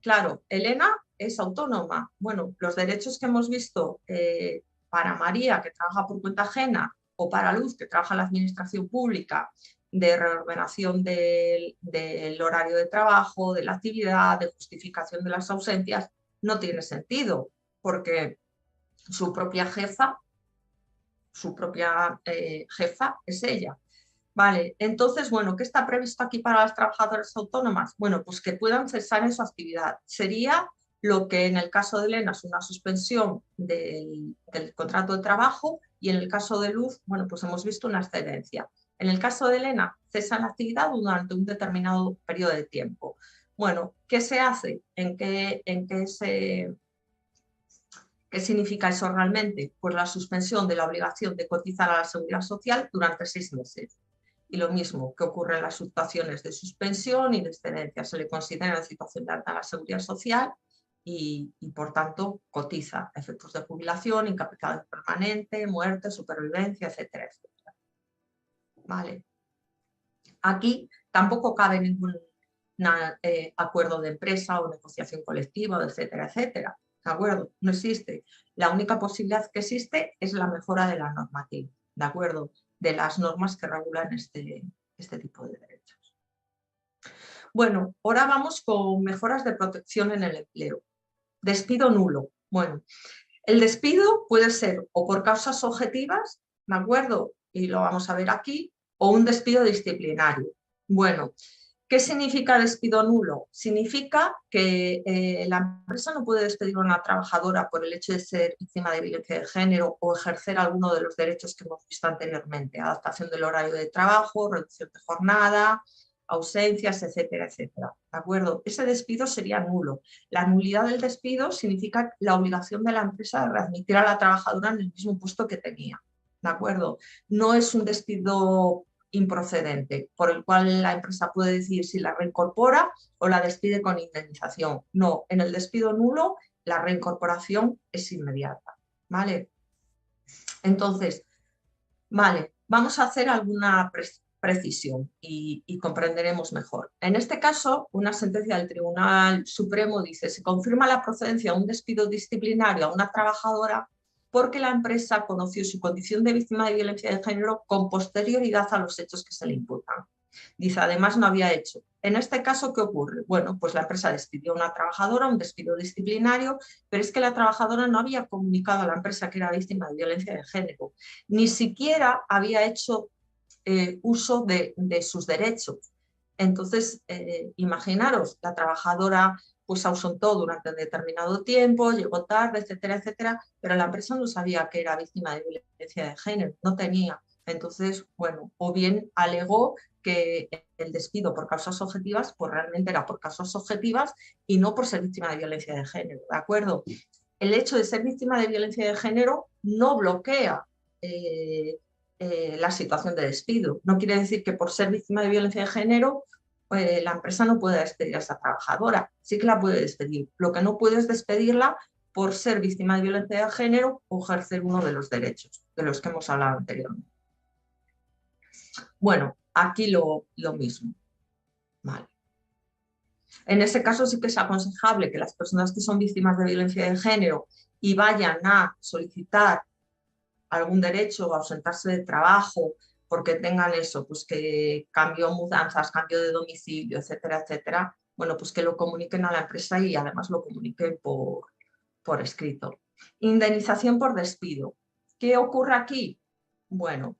Claro, Elena es autónoma. Bueno, los derechos que hemos visto para María, que trabaja por cuenta ajena, o para Luz, que trabaja en la administración pública, de reordenación del horario de trabajo, de la actividad, de justificación de las ausencias, no tiene sentido, porque su propia jefa es ella. Vale, entonces, bueno, ¿qué está previsto aquí para las trabajadoras autónomas? Bueno, pues que puedan cesar en su actividad. Sería lo que en el caso de Elena es una suspensión del contrato de trabajo y en el caso de Luz, bueno, pues hemos visto una excedencia. En el caso de Elena, cesa la actividad durante un determinado periodo de tiempo. Bueno, ¿qué se hace? ¿Qué significa eso realmente? Pues la suspensión de la obligación de cotizar a la Seguridad Social durante 6 meses. Y lo mismo que ocurre en las situaciones de suspensión y de excedencia. Se le considera en situación de alta a la Seguridad Social y por tanto cotiza a efectos de jubilación, incapacidad permanente, muerte, supervivencia, etcétera, etcétera. Vale. Aquí tampoco cabe ningún acuerdo de empresa o negociación colectiva, etcétera, etcétera. ¿De acuerdo? No existe. La única posibilidad que existe es la mejora de la normativa, ¿de acuerdo? De las normas que regulan este tipo de derechos. Bueno, ahora vamos con mejoras de protección en el empleo. Despido nulo. Bueno, el despido puede ser o por causas objetivas, ¿de acuerdo? Y lo vamos a ver aquí, o un despido disciplinario. Bueno, ¿Qué significa despido nulo? Significa que la empresa no puede despedir a una trabajadora por el hecho de ser víctima de violencia de género o ejercer alguno de los derechos que hemos visto anteriormente, adaptación del horario de trabajo, reducción de jornada, ausencias, etcétera, etcétera. ¿De acuerdo? Ese despido sería nulo. La nulidad del despido significa la obligación de la empresa de readmitir a la trabajadora en el mismo puesto que tenía. ¿De acuerdo? No es un despido improcedente, por el cual la empresa puede decidir si la reincorpora o la despide con indemnización. No, en el despido nulo la reincorporación es inmediata, ¿vale? Entonces, vale, vamos a hacer alguna precisión y comprenderemos mejor. En este caso, una sentencia del Tribunal Supremo dice: se confirma la procedencia de un despido disciplinario a una trabajadora porque la empresa conoció su condición de víctima de violencia de género con posterioridad a los hechos que se le imputan. Dice, además no había hecho. En este caso, ¿qué ocurre? Bueno, pues la empresa despidió a una trabajadora, un despido disciplinario, pero es que la trabajadora no había comunicado a la empresa que era víctima de violencia de género, ni siquiera había hecho uso de sus derechos. Entonces, imaginaros, la trabajadora pues ausentó durante un determinado tiempo, llegó tarde, etcétera, etcétera, pero la empresa no sabía que era víctima de violencia de género, no tenía. Entonces, bueno, o bien alegó que el despido por causas objetivas, pues realmente era por causas objetivas y no por ser víctima de violencia de género, ¿de acuerdo? El hecho de ser víctima de violencia de género no bloquea la situación de despido. No quiere decir que por ser víctima de violencia de género la empresa no pueda despedir a esa trabajadora. Sí que la puede despedir. Lo que no puede es despedirla por ser víctima de violencia de género o ejercer uno de los derechos de los que hemos hablado anteriormente. Bueno, aquí lo mismo. Vale. En ese caso sí que es aconsejable que las personas que son víctimas de violencia de género y vayan a solicitar algún derecho o ausentarse de trabajo porque tengan eso, pues que cambio, mudanzas, cambio de domicilio, etcétera, etcétera, bueno, pues que lo comuniquen a la empresa y además lo comuniquen por escrito. Indemnización por despido. ¿Qué ocurre aquí? Bueno,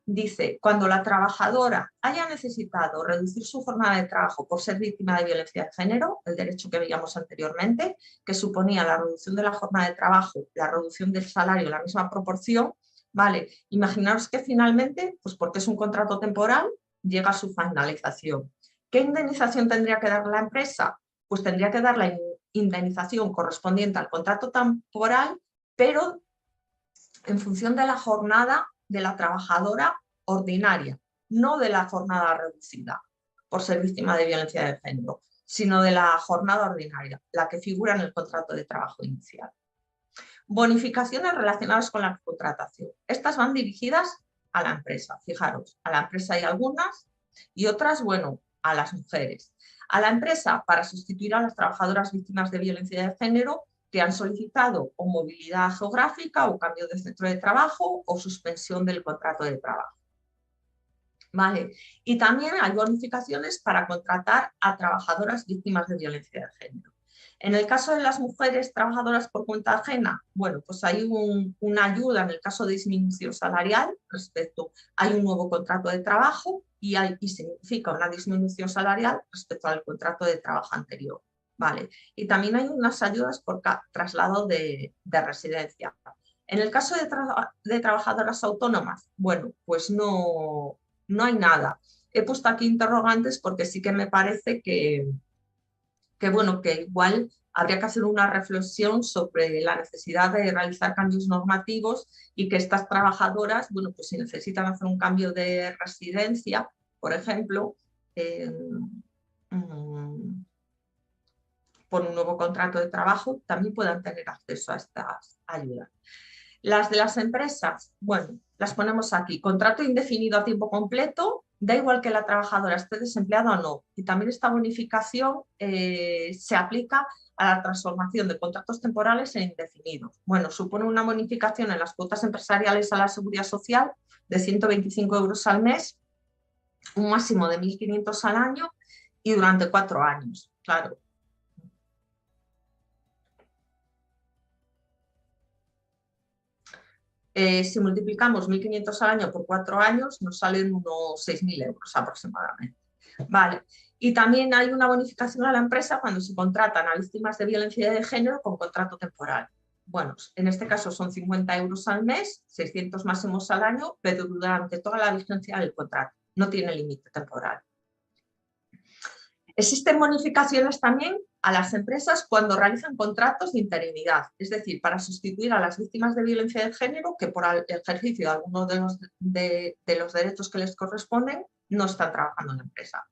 dice, cuando la trabajadora haya necesitado reducir su jornada de trabajo por ser víctima de violencia de género, el derecho que veíamos anteriormente, que suponía la reducción de la jornada de trabajo, la reducción del salario en la misma proporción, ¿vale? Imaginaros que finalmente, pues porque es un contrato temporal, llega a su finalización. ¿Qué indemnización tendría que dar la empresa? Pues tendría que dar la indemnización correspondiente al contrato temporal, pero en función de la jornada de la trabajadora ordinaria, no de la jornada reducida por ser víctima de violencia de género, sino de la jornada ordinaria, la que figura en el contrato de trabajo inicial. Bonificaciones relacionadas con la contratación. Estas van dirigidas a la empresa, fijaros, a la empresa hay algunas y otras, bueno, a las mujeres. A la empresa para sustituir a las trabajadoras víctimas de violencia de género que han solicitado o movilidad geográfica o cambio de centro de trabajo o suspensión del contrato de trabajo. ¿Vale? Y también hay bonificaciones para contratar a trabajadoras víctimas de violencia de género. En el caso de las mujeres trabajadoras por cuenta ajena, bueno, pues hay una ayuda en el caso de disminución salarial hay un nuevo contrato de trabajo y significa una disminución salarial respecto al contrato de trabajo anterior. ¿Vale? Y también hay unas ayudas por traslado de residencia. En el caso de trabajadoras autónomas, bueno, pues no hay nada. He puesto aquí interrogantes porque sí que me parece que bueno, que igual habría que hacer una reflexión sobre la necesidad de realizar cambios normativos y que estas trabajadoras, bueno, pues si necesitan hacer un cambio de residencia, por ejemplo, por un nuevo contrato de trabajo, también puedan tener acceso a estas ayudas. Las de las empresas, bueno, las ponemos aquí. Contrato indefinido a tiempo completo, da igual que la trabajadora esté desempleada o no. Y también esta bonificación se aplica a la transformación de contratos temporales en indefinidos. Bueno, supone una bonificación en las cuotas empresariales a la seguridad social de 125 euros al mes, un máximo de 1.500 al año y durante 4 años. Claro. Si multiplicamos 1.500 al año por 4 años, nos salen unos 6.000 euros aproximadamente. Vale. Y también hay una bonificación a la empresa cuando se contratan a víctimas de violencia de género con contrato temporal. Bueno, en este caso son 50 euros al mes, 600 máximos al año, pero durante toda la vigencia del contrato. No tiene límite temporal. Existen bonificaciones también a las empresas cuando realizan contratos de interinidad, es decir, para sustituir a las víctimas de violencia de género que por el ejercicio de algunos de los derechos que les corresponden no están trabajando en la empresa.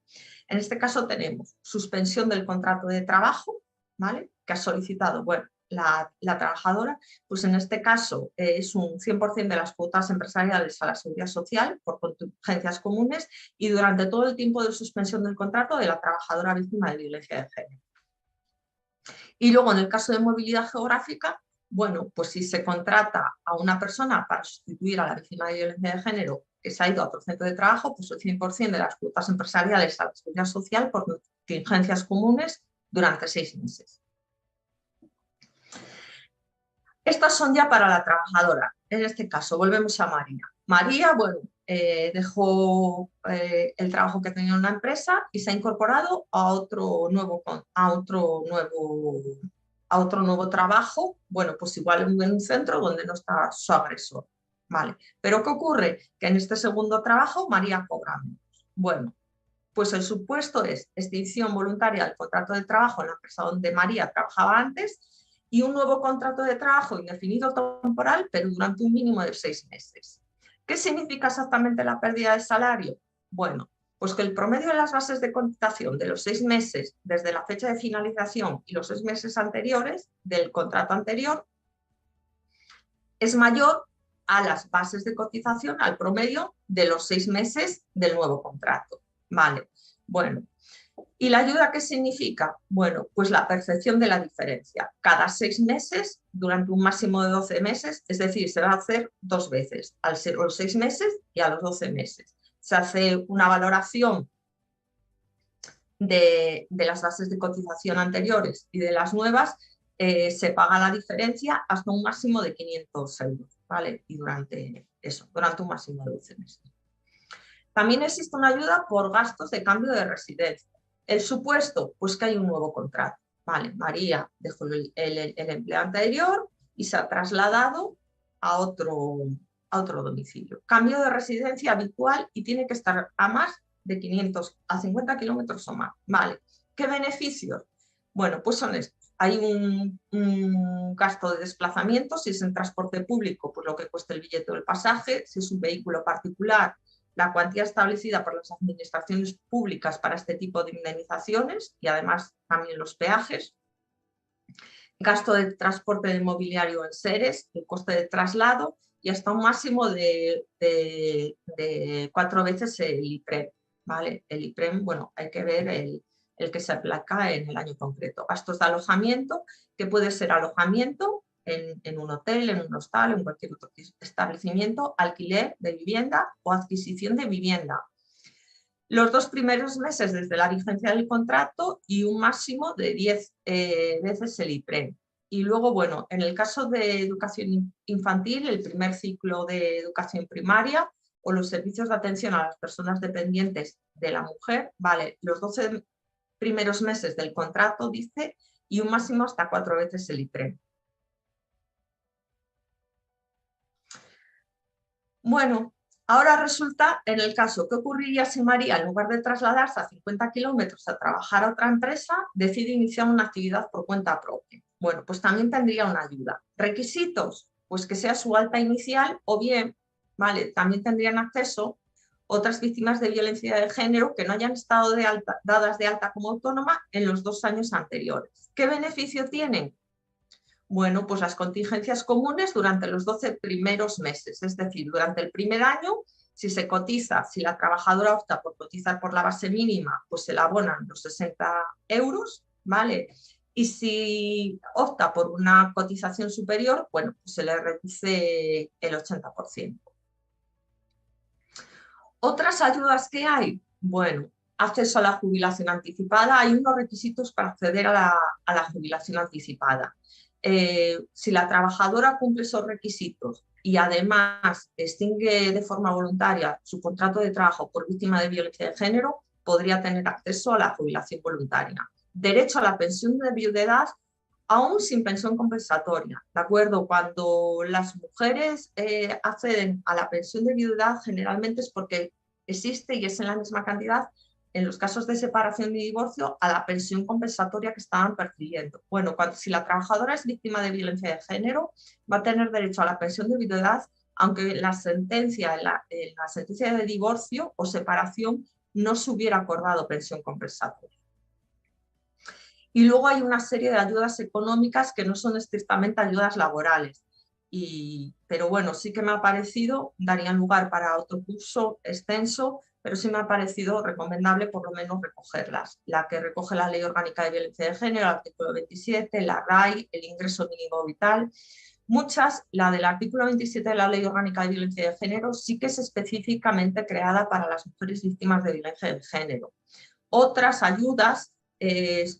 En este caso tenemos suspensión del contrato de trabajo, ¿vale?, que ha solicitado, bueno, la trabajadora, pues en este caso es un 100% de las cuotas empresariales a la seguridad social por contingencias comunes y durante todo el tiempo de suspensión del contrato de la trabajadora víctima de violencia de género. Y luego en el caso de movilidad geográfica, bueno, pues si se contrata a una persona para sustituir a la víctima de violencia de género que se ha ido a otro centro de trabajo, pues el 100% de las cuotas empresariales a la seguridad social por contingencias comunes durante 6 meses. Estas son ya para la trabajadora. En este caso, volvemos a María. María, bueno, dejó el trabajo que tenía en una empresa y se ha incorporado a otro nuevo trabajo, bueno, pues igual en un centro donde no está su agresor. Vale. Pero ¿qué ocurre? Que en este segundo trabajo María cobra menos. Bueno, pues el supuesto es extinción voluntaria del contrato de trabajo en la empresa donde María trabajaba antes y un nuevo contrato de trabajo indefinido temporal, pero durante un mínimo de 6 meses. ¿Qué significa exactamente la pérdida de salario? Bueno, pues que el promedio de las bases de cotización de los 6 meses desde la fecha de finalización y los 6 meses anteriores del contrato anterior es mayor a las bases de cotización, al promedio de los 6 meses del nuevo contrato. Vale, bueno. ¿Y la ayuda qué significa? Bueno, pues la percepción de la diferencia. Cada 6 meses, durante un máximo de 12 meses, es decir, se va a hacer 2 veces, a los 6 meses y a los 12 meses. Se hace una valoración de las bases de cotización anteriores y de las nuevas, se paga la diferencia hasta un máximo de 500 euros, ¿vale? Y durante un máximo de 12 meses. También existe una ayuda por gastos de cambio de residencia. El supuesto, pues que hay un nuevo contrato. Vale, María dejó el empleo anterior y se ha trasladado a otro domicilio. Cambio de residencia habitual y tiene que estar a más de 500 a 50 kilómetros o más. Vale, ¿qué beneficios? Bueno, pues son estos. Hay un gasto de desplazamiento, si es en transporte público, pues lo que cuesta el billete o el pasaje, si es un vehículo particular, la cuantía establecida por las administraciones públicas para este tipo de indemnizaciones y además también los peajes. Gasto de transporte de mobiliario en seres, el coste de traslado y hasta un máximo de 4 veces el IPREM. ¿Vale? El IPREM, bueno, hay que ver el que se aplaca en el año concreto. Gastos de alojamiento, que puede ser alojamiento en un hotel, en un hostal, en cualquier otro establecimiento, alquiler de vivienda o adquisición de vivienda. Los 2 primeros meses desde la vigencia del contrato y un máximo de 10 veces el IPREM. Y luego, bueno, en el caso de educación infantil, el primer ciclo de educación primaria o los servicios de atención a las personas dependientes de la mujer, vale, los 12 primeros meses del contrato, dice, y un máximo hasta 4 veces el IPREM. Bueno, ahora resulta, en el caso, ¿qué ocurriría si María, en lugar de trasladarse a 50 kilómetros a trabajar a otra empresa, decide iniciar una actividad por cuenta propia? Bueno, pues también tendría una ayuda. ¿Requisitos? Pues que sea su alta inicial o bien, ¿vale?, también tendrían acceso otras víctimas de violencia de género que no hayan estado dadas de alta como autónoma en los 2 años anteriores. ¿Qué beneficio tienen? Bueno, pues las contingencias comunes durante los 12 primeros meses, es decir, durante el primer año, si se cotiza, si la trabajadora opta por cotizar por la base mínima, pues se le abonan los 60 euros, ¿vale? Y si opta por una cotización superior, bueno, pues se le reduce el 80%. ¿Otras ayudas que hay? Bueno, acceso a la jubilación anticipada. Hay unos requisitos para acceder a la jubilación anticipada. Si la trabajadora cumple esos requisitos y además extingue de forma voluntaria su contrato de trabajo por víctima de violencia de género, podría tener acceso a la jubilación voluntaria. Derecho a la pensión de viudedad aún sin pensión compensatoria, ¿de acuerdo? Cuando las mujeres acceden a la pensión de viudedad, generalmente es porque existe y es en la misma cantidad, en los casos de separación y divorcio, a la pensión compensatoria que estaban percibiendo. Bueno, si la trabajadora es víctima de violencia de género, va a tener derecho a la pensión de viudedad, aunque la sentencia, en la sentencia de divorcio o separación no se hubiera acordado pensión compensatoria. Y luego hay una serie de ayudas económicas que no son estrictamente ayudas laborales. Pero bueno, sí que me ha parecido, darían lugar para otro curso extenso, pero sí me ha parecido recomendable por lo menos recogerlas. La que recoge la Ley Orgánica de Violencia de Género, el artículo 27, la RAI, el ingreso mínimo vital. Muchas, la del artículo 27 de la Ley Orgánica de Violencia de Género, sí que es específicamente creada para las mujeres víctimas de violencia de género. Otras ayudas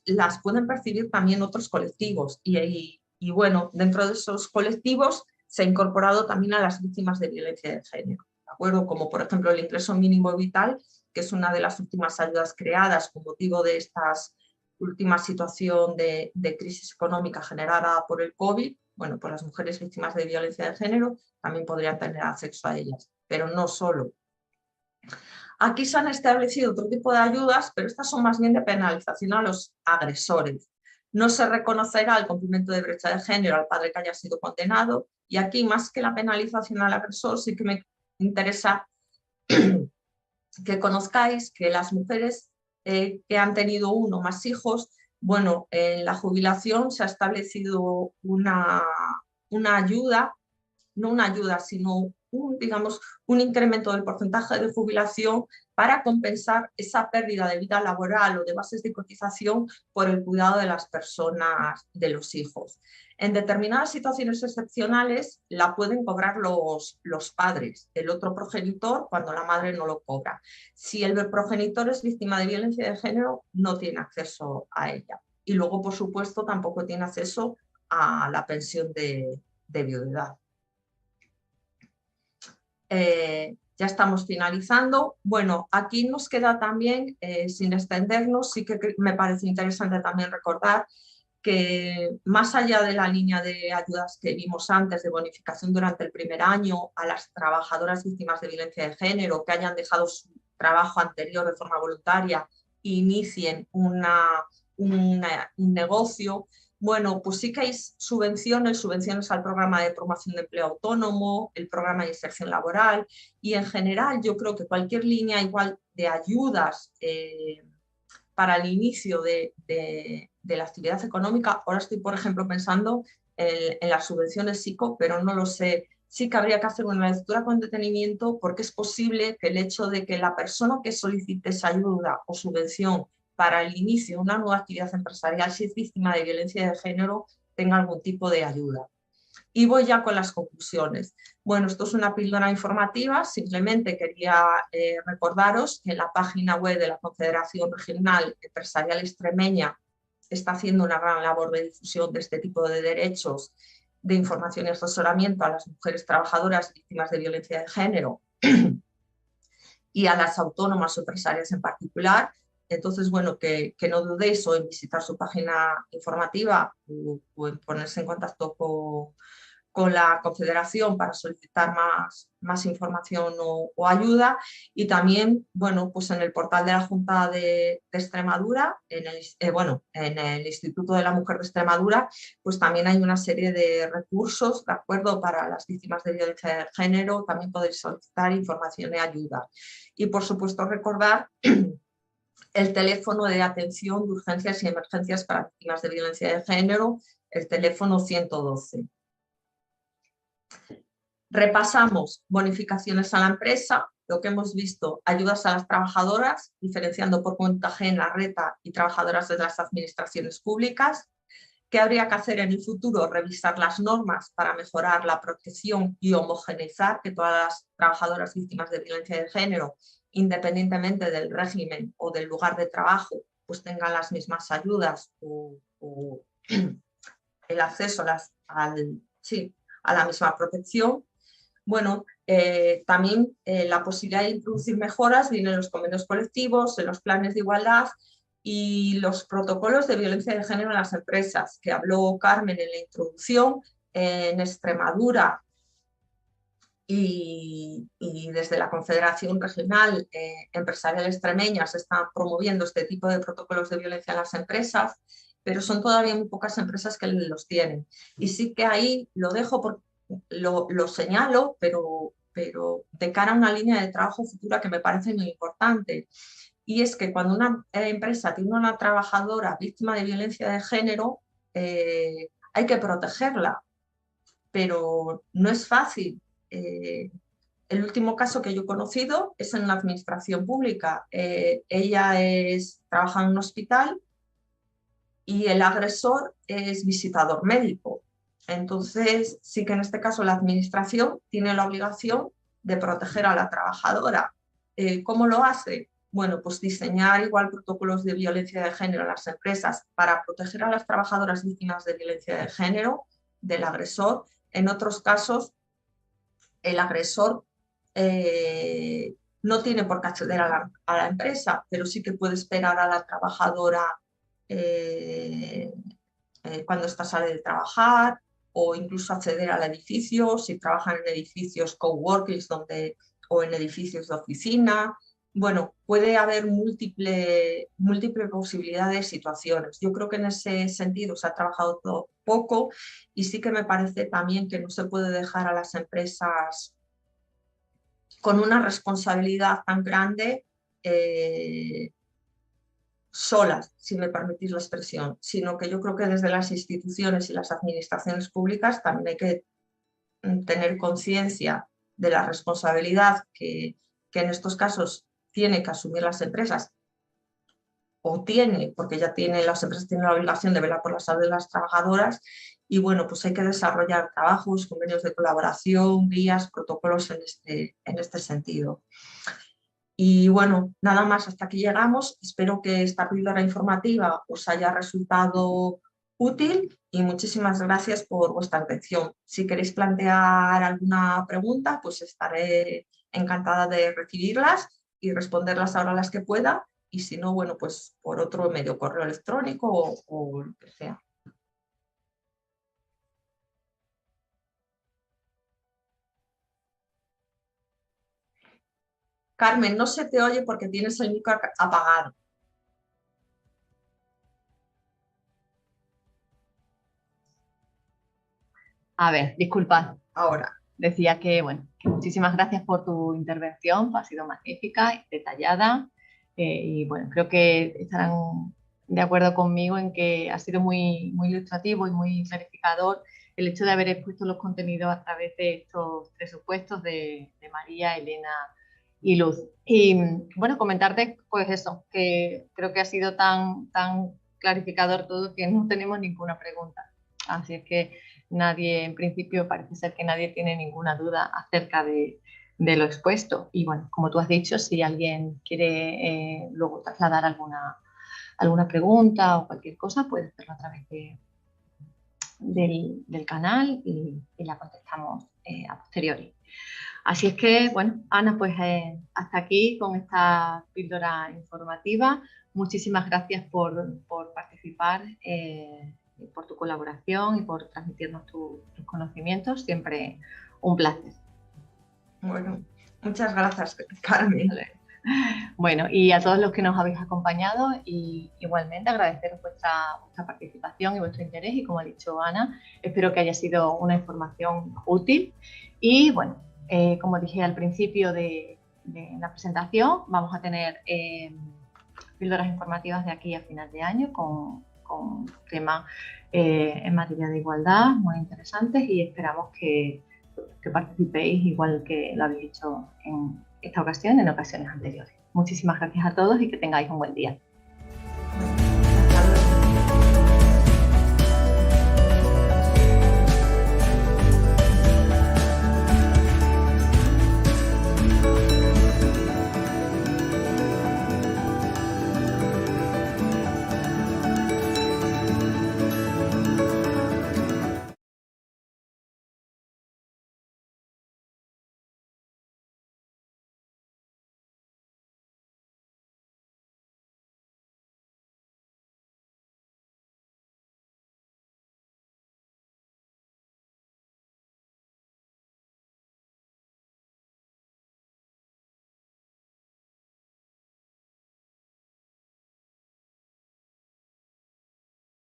las pueden percibir también otros colectivos y bueno, dentro de esos colectivos se ha incorporado también a las víctimas de violencia de género, ¿de acuerdo? Como por ejemplo el ingreso mínimo vital, que es una de las últimas ayudas creadas con motivo de esta última situación de crisis económica generada por el COVID. Bueno, pues las mujeres víctimas de violencia de género también podrían tener acceso a ellas, pero no solo. Aquí se han establecido otro tipo de ayudas, pero estas son más bien de penalización a los agresores. No se reconocerá el cumplimiento de brecha de género al padre que haya sido condenado, y aquí, más que la penalización al agresor, sí que me interesa que conozcáis que las mujeres que han tenido uno o más hijos, bueno, en la jubilación se ha establecido una ayuda, no una ayuda, sino digamos, un incremento del porcentaje de jubilación para compensar esa pérdida de vida laboral o de bases de cotización por el cuidado de las personas, de los hijos. En determinadas situaciones excepcionales la pueden cobrar los padres, el otro progenitor, cuando la madre no lo cobra. Si el progenitor es víctima de violencia de género, no tiene acceso a ella. Y luego, por supuesto, tampoco tiene acceso a la pensión de viudedad. Ya estamos finalizando. Bueno, aquí nos queda también, sin extendernos, sí que me parece interesante también recordar que más allá de la línea de ayudas que vimos antes de bonificación durante el primer año a las trabajadoras víctimas de violencia de género que hayan dejado su trabajo anterior de forma voluntaria e inicien un negocio, bueno, pues sí que hay subvenciones al programa de promoción de empleo autónomo, el programa de inserción laboral y en general yo creo que cualquier línea igual de ayudas para el inicio de la actividad económica. Ahora estoy, por ejemplo, pensando en las subvenciones SICO, pero no lo sé. Sí que habría que hacer una lectura con detenimiento porque es posible que el hecho de que la persona que solicite esa ayuda o subvención para el inicio de una nueva actividad empresarial, si es víctima de violencia de género, tenga algún tipo de ayuda. Y voy ya con las conclusiones. Bueno, esto es una píldora informativa, simplemente quería recordaros que en la página web de la Confederación Regional Empresarial Extremeña está haciendo una gran labor de difusión de este tipo de derechos, de información y asesoramiento a las mujeres trabajadoras víctimas de violencia de género y a las autónomas o empresarias en particular. Entonces, bueno, que no dudéis o en visitar su página informativa o en ponerse en contacto con la Confederación para solicitar más información o ayuda. Y también, bueno, pues en el portal de la Junta de Extremadura, en el Instituto de la Mujer de Extremadura, pues también hay una serie de recursos, ¿de acuerdo?, para las víctimas de violencia de género. También podéis solicitar información y ayuda. Y, por supuesto, recordar el teléfono de atención de urgencias y emergencias para víctimas de violencia de género, el teléfono 112. Repasamos bonificaciones a la empresa, lo que hemos visto, ayudas a las trabajadoras, diferenciando por cuenta ajena, reta y trabajadoras de las administraciones públicas. ¿Qué habría que hacer en el futuro? Revisar las normas para mejorar la protección y homogeneizar que todas las trabajadoras víctimas de violencia de género, independientemente del régimen o del lugar de trabajo, pues tengan las mismas ayudas o el acceso a la misma protección. Bueno, También la posibilidad de introducir mejoras viene en los convenios colectivos, en los planes de igualdad y los protocolos de violencia de género en las empresas, que habló Carmen en la introducción. En Extremadura y desde la Confederación Regional Empresarial Extremeña se están promoviendo este tipo de protocolos de violencia en las empresas, pero son todavía muy pocas empresas que los tienen. Y sí que ahí lo dejo, porque lo señalo, pero de cara a una línea de trabajo futura que me parece muy importante. Y es que cuando una empresa tiene una trabajadora víctima de violencia de género, hay que protegerla, pero no es fácil. El último caso que yo he conocido es en la administración pública. Ella trabaja en un hospital y el agresor es visitador médico. Entonces, sí que en este caso la administración tiene la obligación de proteger a la trabajadora. ¿Cómo lo hace? Bueno, pues diseñar igual protocolos de violencia de género en las empresas para proteger a las trabajadoras víctimas de violencia de género del agresor. En otros casos, el agresor no tiene por qué acceder a la empresa, pero sí que puede esperar a la trabajadora cuando ésta sale de trabajar, o incluso acceder al edificio si trabajan en edificios coworkings o en edificios de oficina. Bueno, puede haber múltiples posibilidades de situaciones. Yo creo que en ese sentido se ha trabajado todo poco y sí que me parece también que no se puede dejar a las empresas con una responsabilidad tan grande solas, si me permitís la expresión, sino que yo creo que desde las instituciones y las administraciones públicas también hay que tener conciencia de la responsabilidad que en estos casos tiene que asumir las empresas, o porque ya las empresas tienen la obligación de velar por la salud de las trabajadoras, y bueno, pues hay que desarrollar trabajos, convenios de colaboración, guías, protocolos en este sentido. Y bueno, nada más, hasta aquí llegamos. Espero que esta píldora informativa os haya resultado útil y muchísimas gracias por vuestra atención. Si queréis plantear alguna pregunta, pues estaré encantada de recibirlas y responderlas ahora las que pueda, y si no, bueno, pues por otro medio, correo electrónico o lo que sea. Carmen, no se te oye porque tienes el micro apagado. A ver, disculpad. Ahora. Decía que, bueno, que muchísimas gracias por tu intervención, ha sido magnífica y detallada. Y bueno, creo que estarán de acuerdo conmigo en que ha sido muy, muy ilustrativo y muy clarificador el hecho de haber expuesto los contenidos a través de estos presupuestos de María, Elena y Luz. Y bueno, comentarte pues eso, que creo que ha sido tan clarificador todo que no tenemos ninguna pregunta. Así es que nadie, en principio, parece ser que nadie tiene ninguna duda acerca de lo expuesto. Y bueno, como tú has dicho, si alguien quiere luego trasladar alguna pregunta o cualquier cosa, puede hacerlo a través del canal y la contestamos a posteriori. Así es que, bueno, Ana, pues hasta aquí con esta píldora informativa. Muchísimas gracias por participar, por tu colaboración y por transmitirnos tus conocimientos. Siempre un placer. Bueno, muchas gracias, Carmen. Vale. Bueno, y a todos los que nos habéis acompañado, y igualmente agradeceros vuestra participación y vuestro interés, y como ha dicho Ana, espero que haya sido una información útil. Y bueno, como dije al principio de la presentación, vamos a tener píldoras informativas de aquí a final de año con temas en materia de igualdad muy interesantes, y esperamos que participéis igual que lo habéis hecho en esta ocasión, en ocasiones anteriores. Muchísimas gracias a todos y que tengáis un buen día.